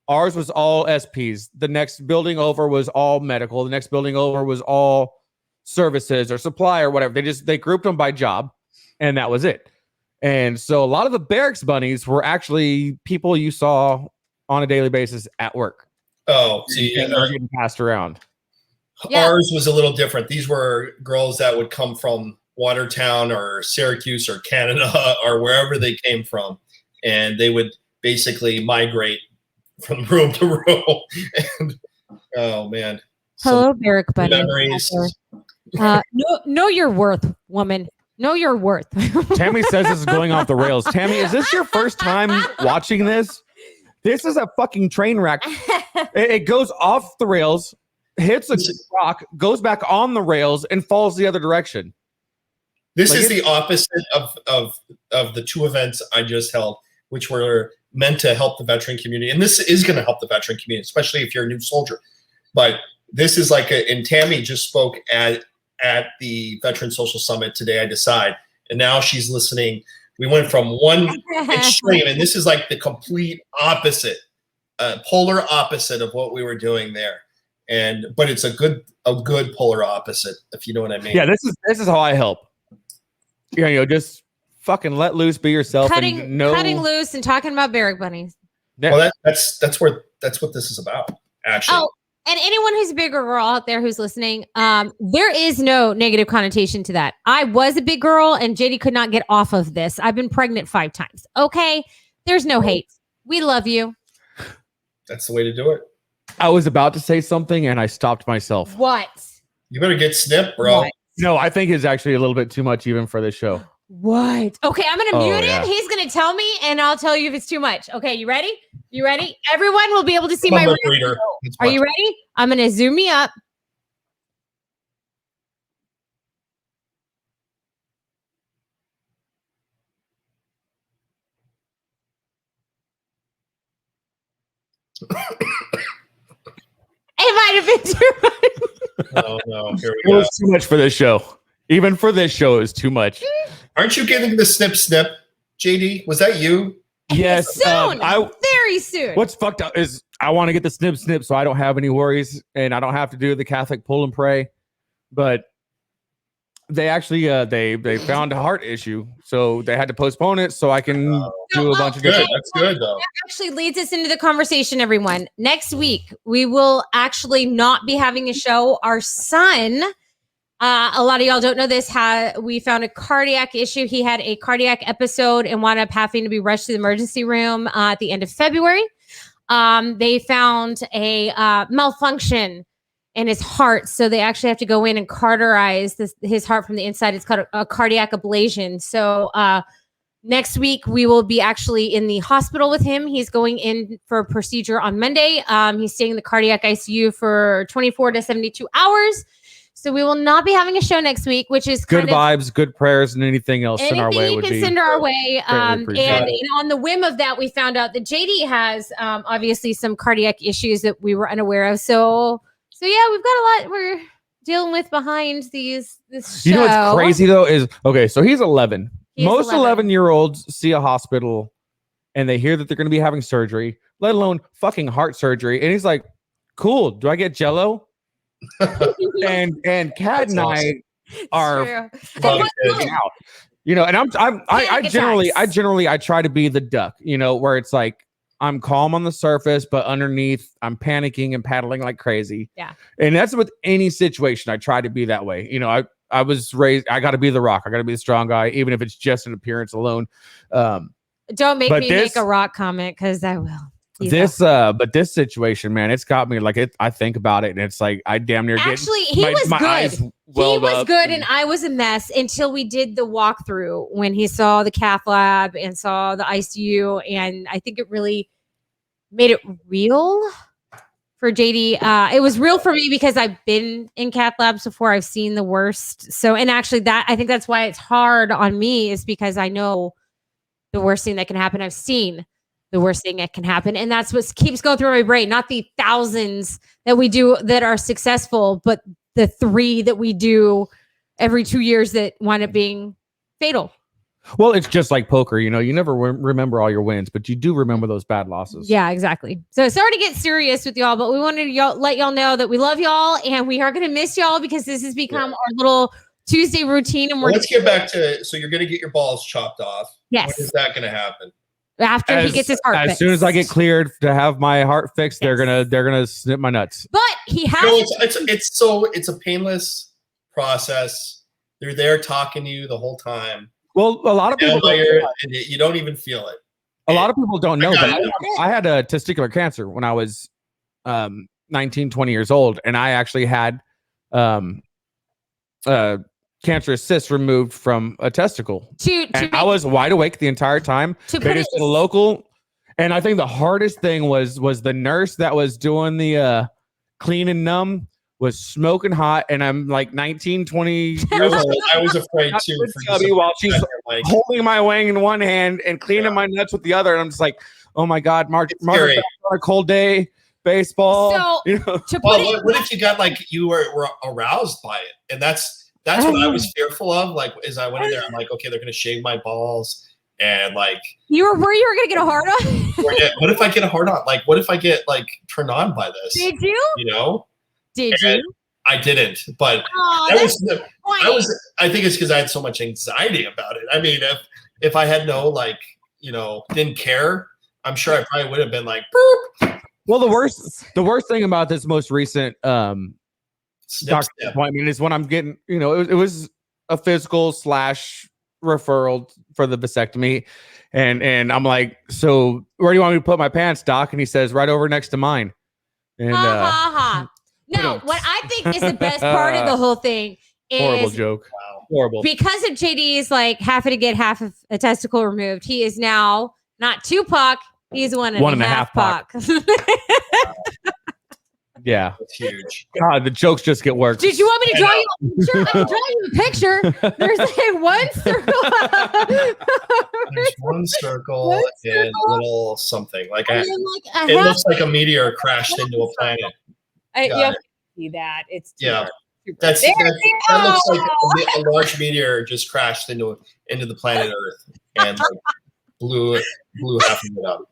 ours was all SPs. The next building over was all medical. The next building over was all services or supply or whatever. They grouped them by job, and that was it. And so a lot of the barracks bunnies were actually people you saw on a daily basis at work. Oh, see, and they're getting passed around. Yeah. Ours was a little different. These were girls that would come from Watertown or Syracuse or Canada or wherever they came from, and they would basically migrate from room to room. And oh man, hello, barrack bunny. Memories. Know your worth, woman. Know your worth. Tammy says this is going off the rails. Tammy, is this your first time watching this? This is a fucking train wreck. It goes off the rails, hits a rock, goes back on the rails, and falls the other direction. This is the opposite of the two events I just held, which were meant to help the veteran community. And this is going to help the veteran community, especially if you're a new soldier. But this is like and Tammy just spoke at the Veteran Social Summit today, I decide. And now she's listening. We went from one extreme, and this is like the complete opposite, polar opposite of what we were doing there. But it's a good polar opposite, if you know what I mean. Yeah, this is how I help. Just fucking let loose, be yourself. Cutting loose and talking about barrack bunnies. Yeah. Well, that's what this is about, actually. Oh, and anyone who's a bigger girl out there who's listening, there is no negative connotation to that. I was a big girl, and JD could not get off of this. I've been pregnant 5 times. Okay, there's no hate. We love you. That's the way to do it. I was about to say something, and I stopped myself. What? You better get snipped, bro. What? No, I think it's actually a little bit too much even for this show. What? Okay, I'm going to mute him. He's going to tell me, and I'll tell you if it's too much. Okay, you ready? You ready? Everyone will be able to see my reader. Are you ready? I'm going to zoom me up. It might have been too much. Oh, no. Here we go. It was too much for this show. Even for this show, it was too much. Aren't you getting the snip, JD? Was that you? Yes. Soon. Very soon. What's fucked up is I want to get the snip so I don't have any worries and I don't have to do the Catholic pull and pray. But they actually they found a heart issue, so they had to postpone it so I can do a bunch of different. That's good though. That actually leads us into the conversation, everyone. Next week we will actually not be having a show. Our son, a lot of y'all don't know this, we found a cardiac issue. He had a cardiac episode and wound up having to be rushed to the emergency room at the end of February. They found a malfunction in his heart, so they actually have to go in and cauterize his heart from the inside. It's called a cardiac ablation. So next week we will be actually in the hospital with him. He's going in for a procedure on Monday. He's staying in the cardiac ICU for 24 to 72 hours. So we will not be having a show next week, which is good vibes, good prayers, and anything else in our way you can send our way. And on the whim of that, we found out that JD has obviously some cardiac issues that we were unaware of. So yeah, we've got a lot we're dealing with behind this show. You know what's crazy though is, okay, so he's 11. Most 11-year-olds see a hospital and they hear that they're going to be having surgery. let alone fucking heart surgery. And he's like, cool. Do I get Jello? and Kat and I are fucking out. You know, and I generally try to be the duck, you know, where it's like I'm calm on the surface, but underneath I'm panicking and paddling like crazy. Yeah. And that's with any situation. I try to be that way. You know, I was raised, I got to be the rock. I got to be the strong guy, even if it's just an appearance alone. Don't make me make a rock comment, because I will. But this situation, man, it's got me like it. I think about it, and it's like I damn near he was good. He was good, and I was a mess until we did the walkthrough when he saw the cath lab and saw the ICU, and I think it really made it real for JD. It was real for me because I've been in cath labs before. I've seen the worst. So, and actually, I think that's why it's hard on me, is because I know the worst thing that can happen. I've seen the worst thing that can happen. And that's what keeps going through my brain. Not the thousands that we do that are successful, but the 3 that we do every 2 years that wind up being fatal. Well, it's just like poker. You know, you never remember all your wins, but you do remember those bad losses. Yeah, exactly. So sorry to get serious with y'all, but we wanted to let y'all know that we love y'all and we are going to miss y'all, because this has become our little Tuesday routine. And let's get back to, so you're going to get your balls chopped off. Yes. When is that going to happen? After he gets his heart fixed. As soon as I get cleared to have my heart fixed, they're gonna snip my nuts. But he has. It's a painless process. They're there talking to you the whole time. Well, a lot of people you don't even feel it. A lot of people don't know that I had a testicular cancer when I was 19, 20 years old, and I actually had cancerous cyst removed from a testicle. I was wide awake the entire time. They just did a local, and I think the hardest thing was the nurse that was doing the clean and numb was smoking hot, and I'm like 19, 20 years old. I was afraid too. While she's holding my wang in one hand and cleaning my nuts with the other, and I'm just like, oh my god, Mark on a cold day, baseball. So, you know? What if you got like you were aroused by it, and that's what I was fearful of. Like, as I went in there, I'm like, okay, they're going to shave my balls. And like, you were worried you were going to get a hard on? What if I get a hard on? Like, what if I get like turned on by this? Did you? You know? Did you? I didn't, but I think it's because I had so much anxiety about it. I mean, if I had didn't care, I'm sure I probably would have been like, boop. Well, the worst thing about this most recent, doctor's appointment is when I'm getting, you know, it was a physical / referral for the vasectomy, and I'm like, so where do you want me to put my pants, doc? And he says, right over next to mine. And no, what I think is the best part of the whole thing is horrible joke. Wow. Horrible. Because of JD's like having to get half of a testicle removed, he is now not 2 puck, he's 1.5 puck. Yeah, that's huge. God, the jokes just get worse. Did you want me to draw you a picture? I can draw you a picture. There's like one circle. There's one circle and a little something like it looks like a meteor crashed into a planet. You have to see that. It's that looks like a large meteor just crashed into the planet Earth and like, blew half of it up.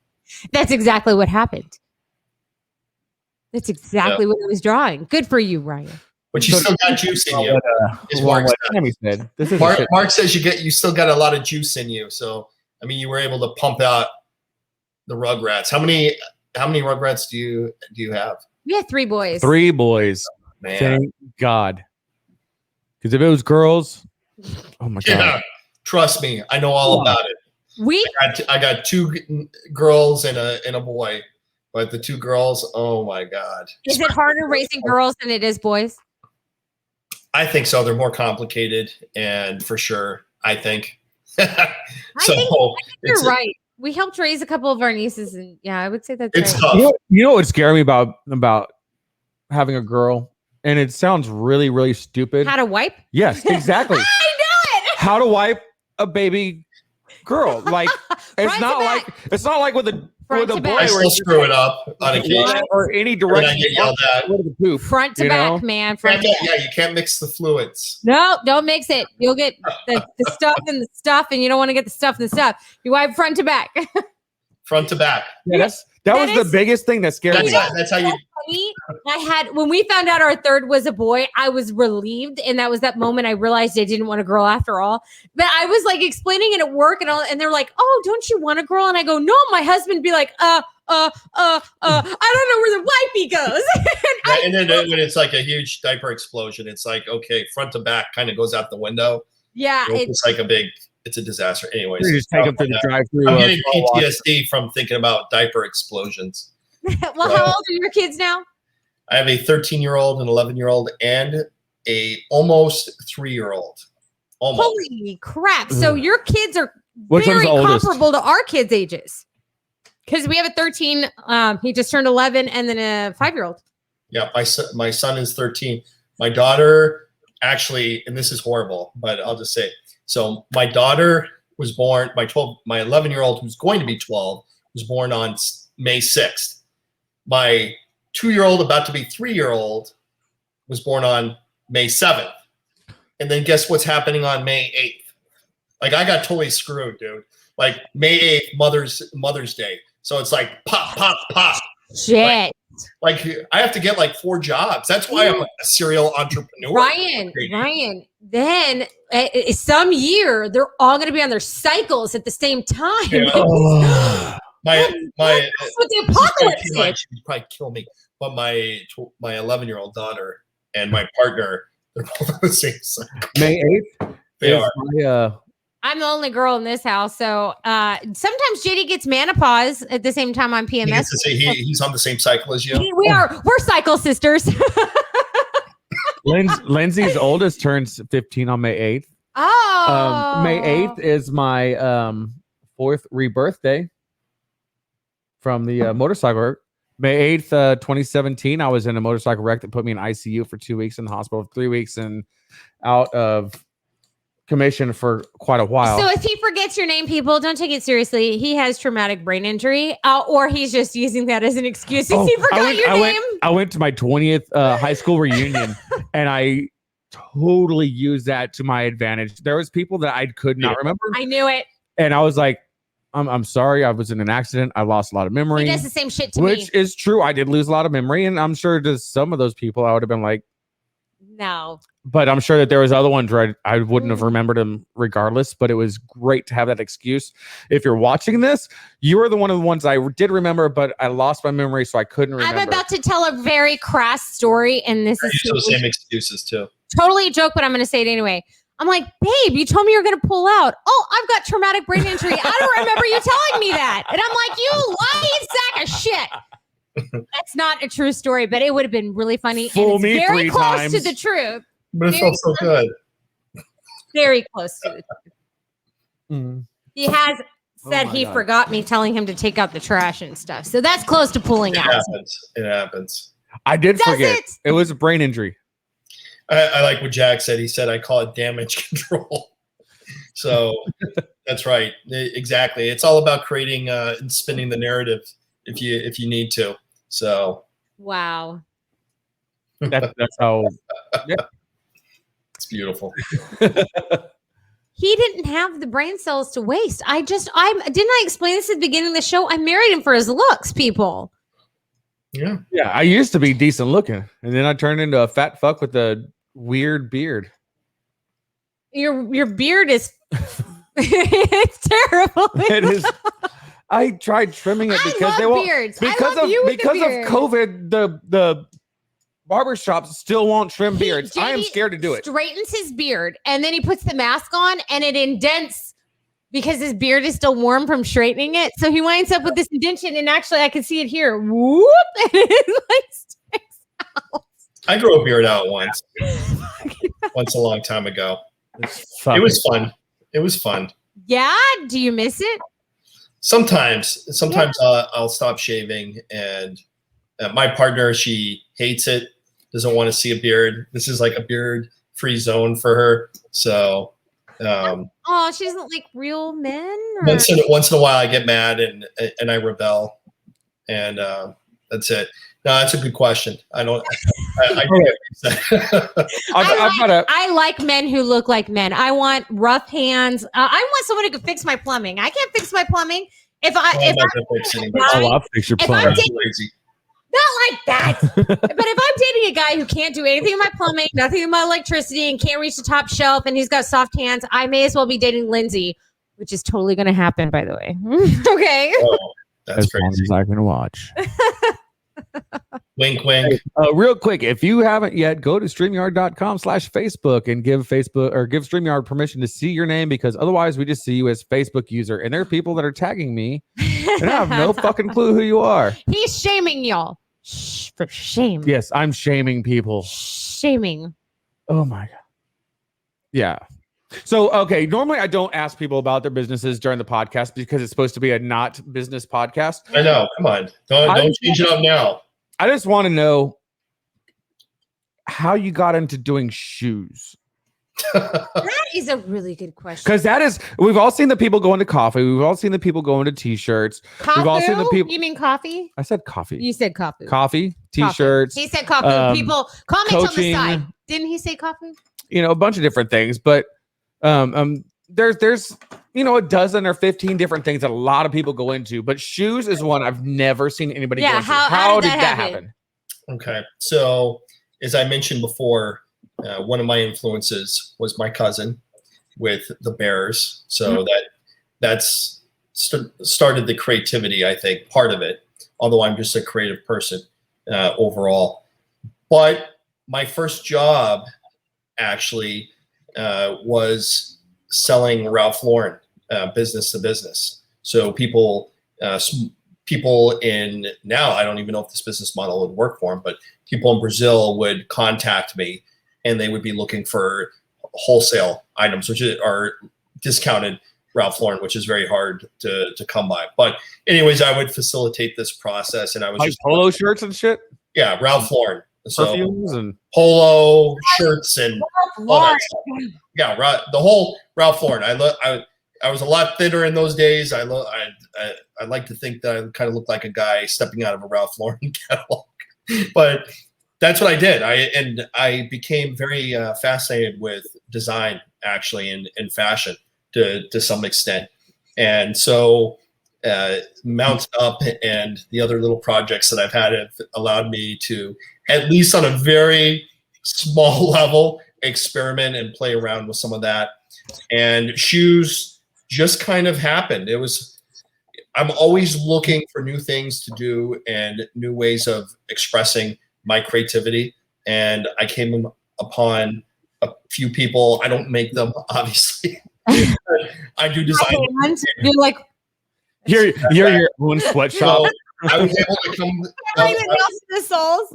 That's exactly what happened. That's exactly what I was drawing. Good for you, Ryan. But you still got juice in you. Mark says you still got a lot of juice in you. So I mean, you were able to pump out the Rugrats. How many Rugrats do you have? We have 3 boys. 3 boys. Oh, man. Thank God. Because if it was girls, oh my God. Yeah, trust me, I know all about it. I got 2 girls and a boy. But the 2 girls, oh my God. Is it harder raising girls than it is boys? I think so. They're more complicated, and for sure, I think. I think you're right. We helped raise a couple of our nieces, and yeah, I would say that's it's right. tough. You know what would scare me about having a girl, and it sounds really, really stupid. How to wipe? Yes, exactly. I know it. How to wipe a baby girl? Like it's not like with a boy. I still screw it up on occasion. Or any direction. I get yelled at. Front to back, man. Yeah, you can't mix the fluids. No, don't mix it. You'll get the stuff and the stuff, and you don't want to get the stuff and the stuff. You wipe front to back. Front to back. Yeah, That was the biggest thing that scared me. That's how you. When we found out our third was a boy, I was relieved, and that was that moment I realized I didn't want a girl after all. But I was like explaining it at work, and they're like, "Oh, don't you want a girl?" And I go, "No." My husband would be like, I don't know where the wifey goes. And then when it's like a huge diaper explosion, it's like, okay, front to back kind of goes out the window. Yeah, it's like it's a disaster. Anyways, you just take them through the drive-through. I'm getting PTSD from thinking about diaper explosions. Well, how old are your kids now? I have a 13-year-old, an 11-year-old, and a almost 3-year-old. Almost. Holy crap! So your kids are Which very one's the oldest? comparable to our kids' ages. Because we have a 13, he just turned 11, and then a 5-year-old. Yeah, my son is 13. My daughter, actually, and this is horrible, but I'll just say it. So my daughter was born, my 11-year-old, who's going to be 12, was born on May 6th. My 2-year-old, about to be 3-year-old, was born on May 7th. And then guess what's happening on May 8th? Like, I got totally screwed, dude. Like, May 8th, Mother's Day. So it's like pop, pop, pop. Shit. Like I have to get like 4 jobs. That's why I'm a serial entrepreneur. Ryan. Then some year they're all going to be on their cycles at the same time. Yeah. That's what the apocalypse is. She'd probably kill me. But my 11-year-old daughter and my partner, they're both on the same cycle. May 8th. They are. I'm the only girl in this house, so sometimes JD gets menopause at the same time I'm PMS. He's on the same cycle as you. We're cycle sisters. Lindsay's oldest turns 15 on May 8th. Oh, May 8th is my 4th rebirth day from the motorcycle wreck. May 8th, 2017, I was in a motorcycle wreck that put me in ICU for 2 weeks in the hospital, 3 weeks and out of commission for quite a while. So if he forgets your name, people, don't take it seriously. He has traumatic brain injury, or he's just using that as an excuse. He forgot your name. I went to my 20th high school reunion, and I totally used that to my advantage. There was people that I could not remember. I knew it. And I was like, I'm sorry. I was in an accident. I lost a lot of memory. He does the same shit to me. Which is true. I did lose a lot of memory. And I'm sure to some of those people, I would have been like, no. But I'm sure that there was other ones where I wouldn't have remembered them regardless. But it was great to have that excuse. If you're watching this, you are one of the ones I did remember, but I lost my memory, so I couldn't remember. I'm about to tell a very crass story, and this is those same excuses too. Totally a joke, but I'm going to say it anyway. I'm like, babe, you told me you were going to pull out. Oh, I've got traumatic brain injury. I don't remember you telling me that. And I'm like, you lying sack of shit. That's not a true story, but it would have been really funny. Fool and me it's very 3 close times. to the truth. But it felt so good. Very close to the truth. Mm. He has said he forgot me telling him to take out the trash and stuff. So that's close to pulling out. It happens. I did forget. It was a brain injury. I like what Jack said. He said, I call it damage control. So that's right. Exactly. It's all about creating and spinning the narrative if you need to. So wow. That's how. Yeah. It's beautiful. He didn't have the brain cells to waste. Didn't I explain this at the beginning of the show? I married him for his looks, people. Yeah. Yeah. I used to be decent looking, and then I turned into a fat fuck with a weird beard. Your beard is it's terrible. It is. I tried trimming it because they won't. Beards. Because of COVID, the barbershops still won't trim beards. I am scared to do it. Straightens his beard, and then he puts the mask on, and it indents because his beard is still warm from straightening it. So he winds up with this indentation, and actually, I can see it here. Whoop! And it like sticks out. I grew a beard out once a long time ago. It was fun. It was fun. Yeah. Do you miss it? Sometimes I'll stop shaving, and my partner, she hates it, doesn't want to see a beard. This is like a beard-free zone for her. So, she doesn't like real men. Or? Once in a while, I get mad and I rebel, and that's it. No, that's a good question. I like men who look like men. I want rough hands. I want someone who can fix my plumbing. I can't fix my plumbing, if I'm crazy. Not like that. But if I'm dating a guy who can't do anything in my plumbing, nothing in my electricity, and can't reach the top shelf, and he's got soft hands, I may as well be dating Lindsay, which is totally going to happen, by the way. Okay. Oh, that's crazy. As long as I can watch. Wink, wink. Real quick, if you haven't yet, go to StreamYard.com/Facebook and give StreamYard permission to see your name, because otherwise we just see you as Facebook user. And there are people that are tagging me and I have no fucking clue who you are. He's shaming y'all. Shh, for shame. Yes, I'm shaming people. Shaming. Oh my God. Yeah. So, okay, normally I don't ask people about their businesses during the podcast because it's supposed to be a not business podcast. I know. Come on. Don't change it up now. I just want to know how you got into doing shoes. That is a really good question. Because we've all seen the people go into coffee. We've all seen the people go into t-shirts. We've all seen the people. You mean coffee? I said coffee. You said coffee. Coffee, t-shirts. He said coffee. People comment coaching, on the side. Didn't he say coffee? A bunch of different things. But there's a dozen or 15 different things that a lot of people go into. But shoes is one I've never seen anybody go into. How did that happen? Okay. So as I mentioned before, one of my influences was my cousin with the Bears. So that's started the creativity, I think, part of it, although I'm just a creative person overall. But my first job actually was selling Ralph Lauren business to business. So people in now, I don't even know if this business model would work for them, but people in Brazil would contact me and they would be looking for wholesale items, which are discounted Ralph Lauren, which is very hard to come by. But anyways, I would facilitate this process, and I was like just polo shirts and shit. Yeah, Ralph Lauren. So perfumes and polo shirts and all that stuff. Yeah, the whole Ralph Lauren. I was a lot thinner in those days. I like to think that I kind of looked like a guy stepping out of a Ralph Lauren catalog, but that's what I did. I became very fascinated with design, actually, and fashion to some extent. And so Mount Up and the other little projects that I've had have allowed me to, at least on a very small level, experiment and play around with some of that. And shoes just kind of happened. I'm always looking for new things to do and new ways of expressing my creativity. And I came upon a few people. I don't make them, obviously. I do design. You're like, you're your own sweatshop. So I was able to come.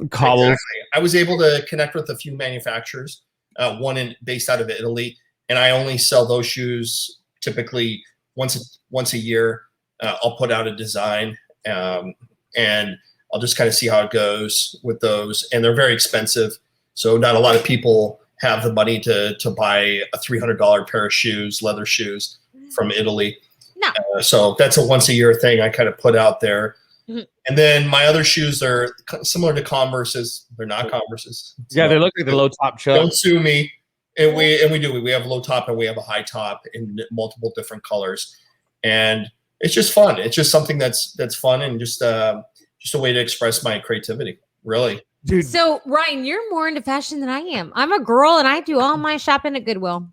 Cobbles. Exactly. I was able to connect with a few manufacturers, one based out of Italy, and I only sell those shoes typically once a year. I'll put out a design, and I'll just kind of see how it goes with those. And they're very expensive, so not a lot of people have the money to buy a $300 pair of shoes, leather shoes from Italy. No. So that's a once a year thing I kind of put out there. Mm-hmm. And then my other shoes are similar to Converse's. They're not Converse's. Yeah, they look like the low top chuck. Don't sue me. And we do. We have low top and we have a high top in multiple different colors. And it's just fun. It's just something that's fun and just a way to express my creativity, really. Dude. So, Ryan, you're more into fashion than I am. I'm a girl and I do all my shopping at Goodwill.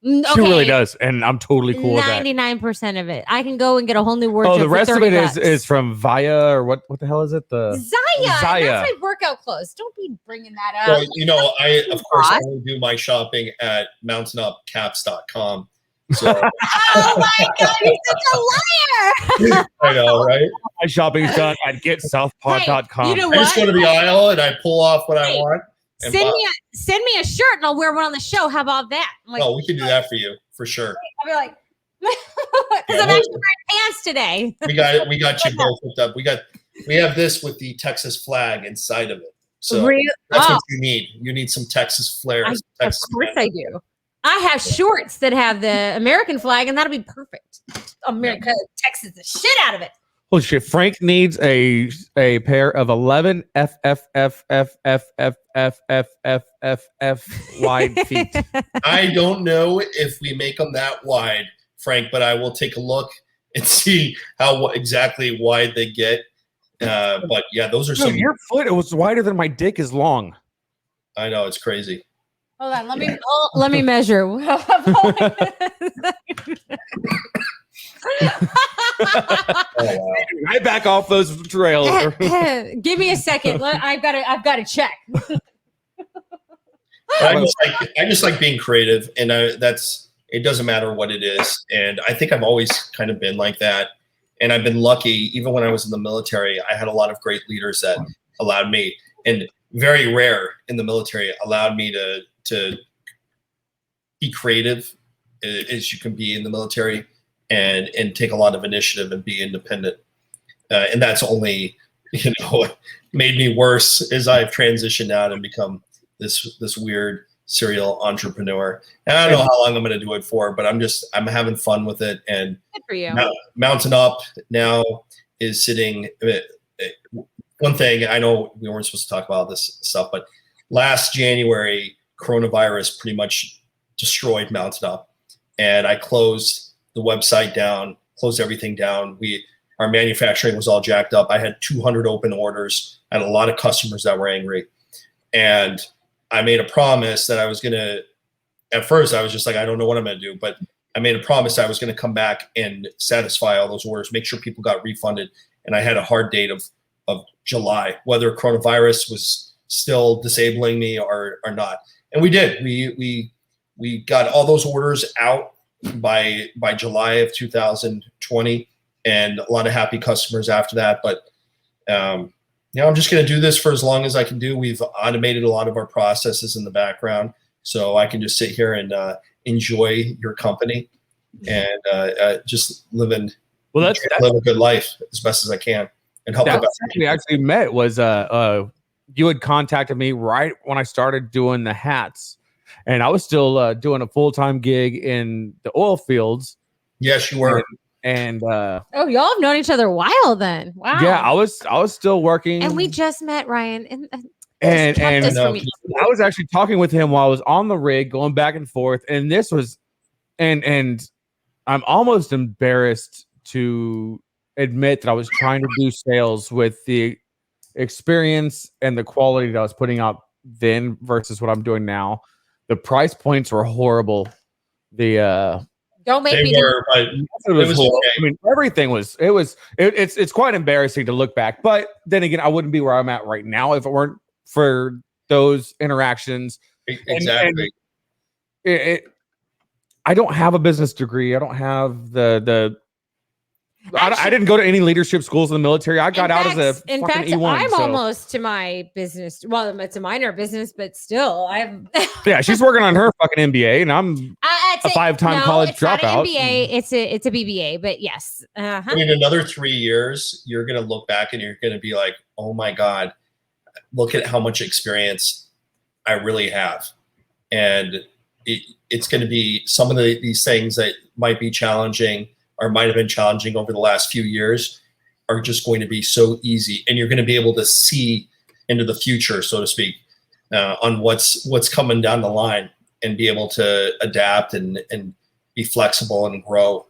Okay. She really does, and I'm totally cool with that. 99% of it. I can go and get a whole new wardrobe. Oh, the rest of it $30. is from Via, or what the hell is it? The Zaya. That's my workout clothes. Don't be bringing that up. Well, I of course only do my shopping at mountainupcaps.com. So. Oh my God, you're such a liar! I know, right? My shopping's done at getsouthpaw.com. Hey, you know what? I just go to the aisle and I pull off what I want. Send me a shirt and I'll wear one on the show. How about that? Oh, we can do that for you for sure. I'll be like, because I'm actually wearing pants today. We got you both hooked up. We have this with the Texas flag inside of it. So that's what you need. You need some Texas flair. Of course I do. I have shorts that have the American flag, and that'll be perfect. America, Texas, the shit out of it. Holy shit! Frank needs a pair of 11 F wide feet. I don't know if we make them that wide, Frank, but I will take a look and see how exactly wide they get. But yeah, those are some. Your foot, it was wider than my dick is long. I know, it's crazy. Hold on, let me measure. Oh, wow. I back off those trails. Give me a second. I've got to check. I just like being creative, and it doesn't matter what it is. And I think I've always kind of been like that. And I've been lucky, even when I was in the military, I had a lot of great leaders that allowed me, and very rare in the military, allowed me to be creative as you can be in the military, and take a lot of initiative and be independent. And that's only, made me worse as I've transitioned out and become this weird serial entrepreneur. And I don't know how long I'm going to do it for, but I'm having fun with it. And good for you. Mountain Up now is sitting. One thing, I know we weren't supposed to talk about this stuff, but last January, coronavirus pretty much destroyed Mountain Up, and I closed the website down, closed everything down. Our manufacturing was all jacked up. I had 200 open orders. I had a lot of customers that were angry, and I made a promise that I was going to, at first I was just like, I don't know what I'm going to do, but I made a promise I was going to come back and satisfy all those orders, make sure people got refunded. And I had a hard date of July, whether coronavirus was still disabling me or not. And we did. We got all those orders out by July of 2020, and a lot of happy customers after that. But I'm just going to do this for as long as I can do. We've automated a lot of our processes in the background, so I can just sit here and enjoy your company and just live a good life as best as I can and help. That's how we actually met. Was you had contacted me right when I started doing the hats, and I was still doing a full-time gig in the oil fields. Yes, you were. And y'all have known each other a while then. Wow. Yeah, I was still working, and we just met, Ryan, and I was actually talking with him while I was on the rig, going back and forth, and this was, and I'm almost embarrassed to admit that I was trying to do sales with the experience and the quality that I was putting out then versus what I'm doing now. The price points were horrible. Don't make me do it. It was okay. I mean, everything was. It's quite embarrassing to look back. But then again, I wouldn't be where I'm at right now if it weren't for those interactions. Exactly. And I don't have a business degree. I don't have I didn't go to any leadership schools in the military. I got out as a fucking E1. I'm almost to my business. Well, it's a minor business, but still, yeah, she's working on her fucking MBA, and I'm a 5-time college dropout. Not an MBA, it's a BBA, but yes. In another 3 years, you're gonna look back and you're gonna be like, "Oh my God, look at how much experience I really have," and it's going to be some of these things that might be challenging or might have been challenging over the last few years are just going to be so easy, and you're going to be able to see into the future, so to speak, on what's coming down the line, and be able to adapt and be flexible and grow,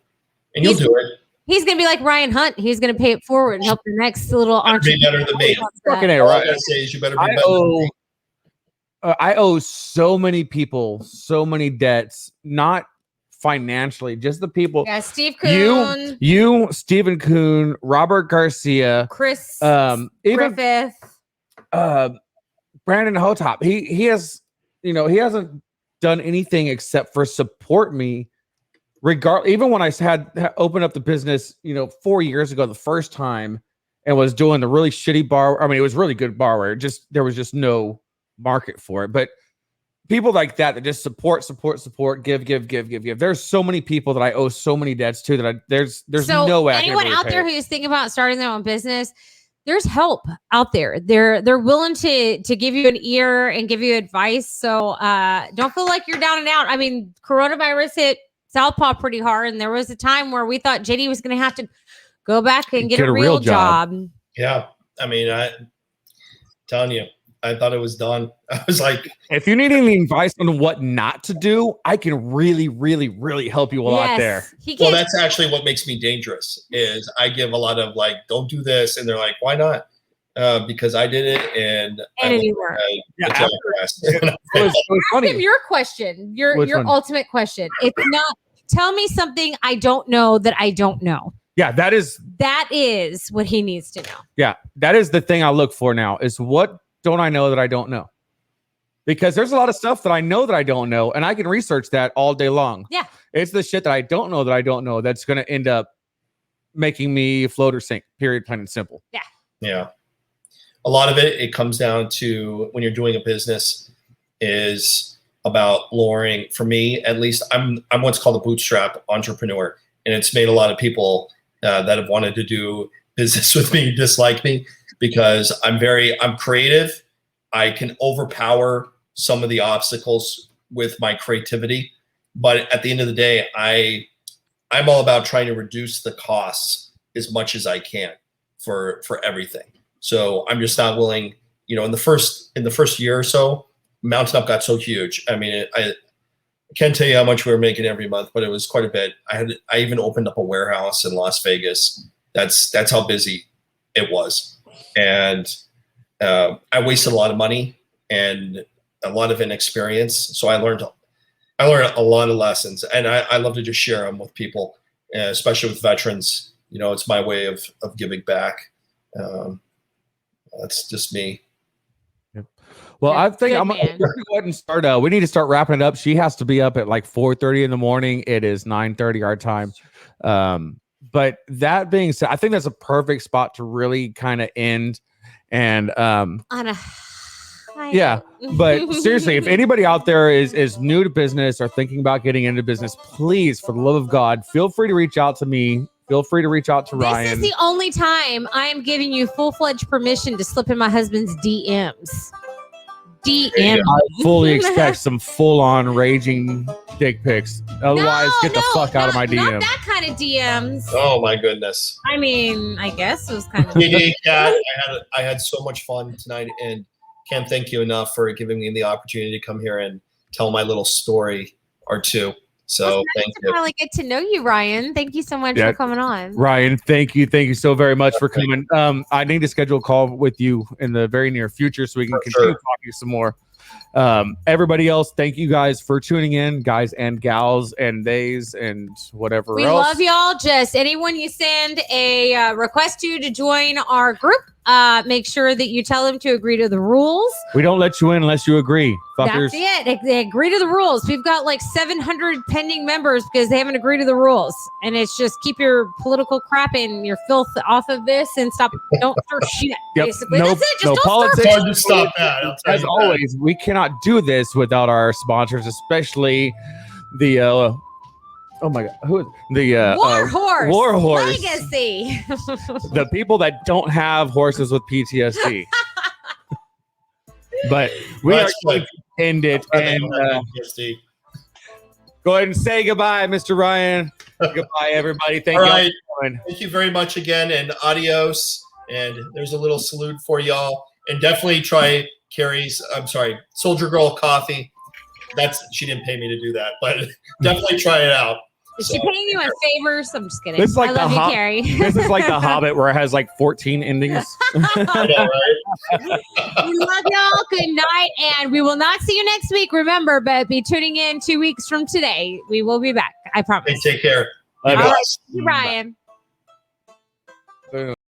and you'll do it. He's going to be like Ryan Hunt. He's going to pay it forward and help the next little entrepreneur. Be better than me. Fucking A, right? All I gotta say is you better be better than me. I owe so many people so many debts, not financially, just the people. Yeah, Steve Kuhn, you, Stephen Kuhn, Robert Garcia, Chris, Griffith, Brandon Hotop. He has, he hasn't done anything except for support me. Even when I had opened up the business, 4 years ago, the first time, and was doing the really shitty bar. I mean, it was really good barware. There was just no market for it. But people like that just support, give. There's so many people that I owe so many debts to that there's no way. Anyone out there who's thinking about starting their own business, there's help out there. They're willing to give you an ear and give you advice. So don't feel like you're down and out. I mean, coronavirus hit Southpaw pretty hard, and there was a time where we thought JD was going to have to go back and get a real job. Yeah, I mean, I'm telling you, I thought it was done. I was like, if you need any advice on what not to do, I can really, really, really help you a lot there. Well, that's actually what makes me dangerous is I give a lot of like, don't do this. And they're like, why not? Because I did it and it worked. Funny. Ask him your question, your ultimate question. It's not, tell me something I don't know that I don't know. Yeah, that is what he needs to know. Yeah, that is the thing I look for now is what don't I know that I don't know? Because there's a lot of stuff that I know that I don't know, and I can research that all day long. Yeah. It's the shit that I don't know that's going to end up making me float or sink, period, plain and simple. Yeah. Yeah. A lot of it comes down to when you're doing a business is about lowering, for me, at least I'm what's called a bootstrap entrepreneur. And it's made a lot of people that have wanted to do business with me dislike me because I'm creative. I can overpower some of the obstacles with my creativity. But at the end of the day, I'm all about trying to reduce the costs as much as I can for everything. So I'm just not willing, in the first year or so, Mountain Up got so huge. I mean, I can't tell you how much we were making every month, but it was quite a bit. I even opened up a warehouse in Las Vegas. That's how busy it was. And I wasted a lot of money and a lot of inexperience. So I learned a lot of lessons, and I love to just share them with people, especially with veterans. It's my way of giving back. That's just me. Well, I think I'm going to go ahead and start. We need to start wrapping it up. She has to be up at like 4:30 in the morning. It is 9:30 our time. But that being said, I think that's a perfect spot to really kind of end. And on a yeah, but seriously, if anybody out there is new to business or thinking about getting into business, please, for the love of God, feel free to reach out to me. Feel free to reach out to Ryan. This is the only time I am giving you full-fledged permission to slip in my husband's DMs. I fully expect some full-on raging dick pics. Otherwise, get the fuck out of my DM. Not that kind of DMs. Oh my goodness. I mean, I guess it was kind of. Kat, I had so much fun tonight, and can't thank you enough for giving me the opportunity to come here and tell my little story or two. So thank you. Finally get to know you, Ryan. Thank you so much for coming on. Ryan, thank you so very much for coming. I need to schedule a call with you in the very near future so we can continue talking some more. Everybody else, thank you guys for tuning in, guys and gals and theys and whatever else. We love y'all. Just anyone you send a request to join our group, make sure that you tell them to agree to the rules. We don't let you in unless you agree, fuckers. That's it. They agree to the rules. We've got like 700 pending members because they haven't agreed to the rules. And it's just keep your political crap and your filth off of this and don't start shit. Basically, that's it. Just no don't politics. Hard to stop that. As always, we cannot do this without our sponsors, especially the oh my god, who is the War Horse Legacy? The people that don't have horses with PTSD. But we are going to end it and go ahead and say goodbye, Mr. Ryan. Goodbye, everybody. Thank you. Thank you very much again, and adios. And there's a little salute for y'all. And definitely try Soldier Girl coffee. She didn't pay me to do that, but definitely try it out. Is she paying you in favors? I'm just kidding. This is like I love you, Carrie. This is like The Hobbit where it has like 14 endings. I know, right? We love y'all. Good night. And we will not see you next week. Remember, but be tuning in 2 weeks from today. We will be back. I promise. Hey, take care. All right. Ryan.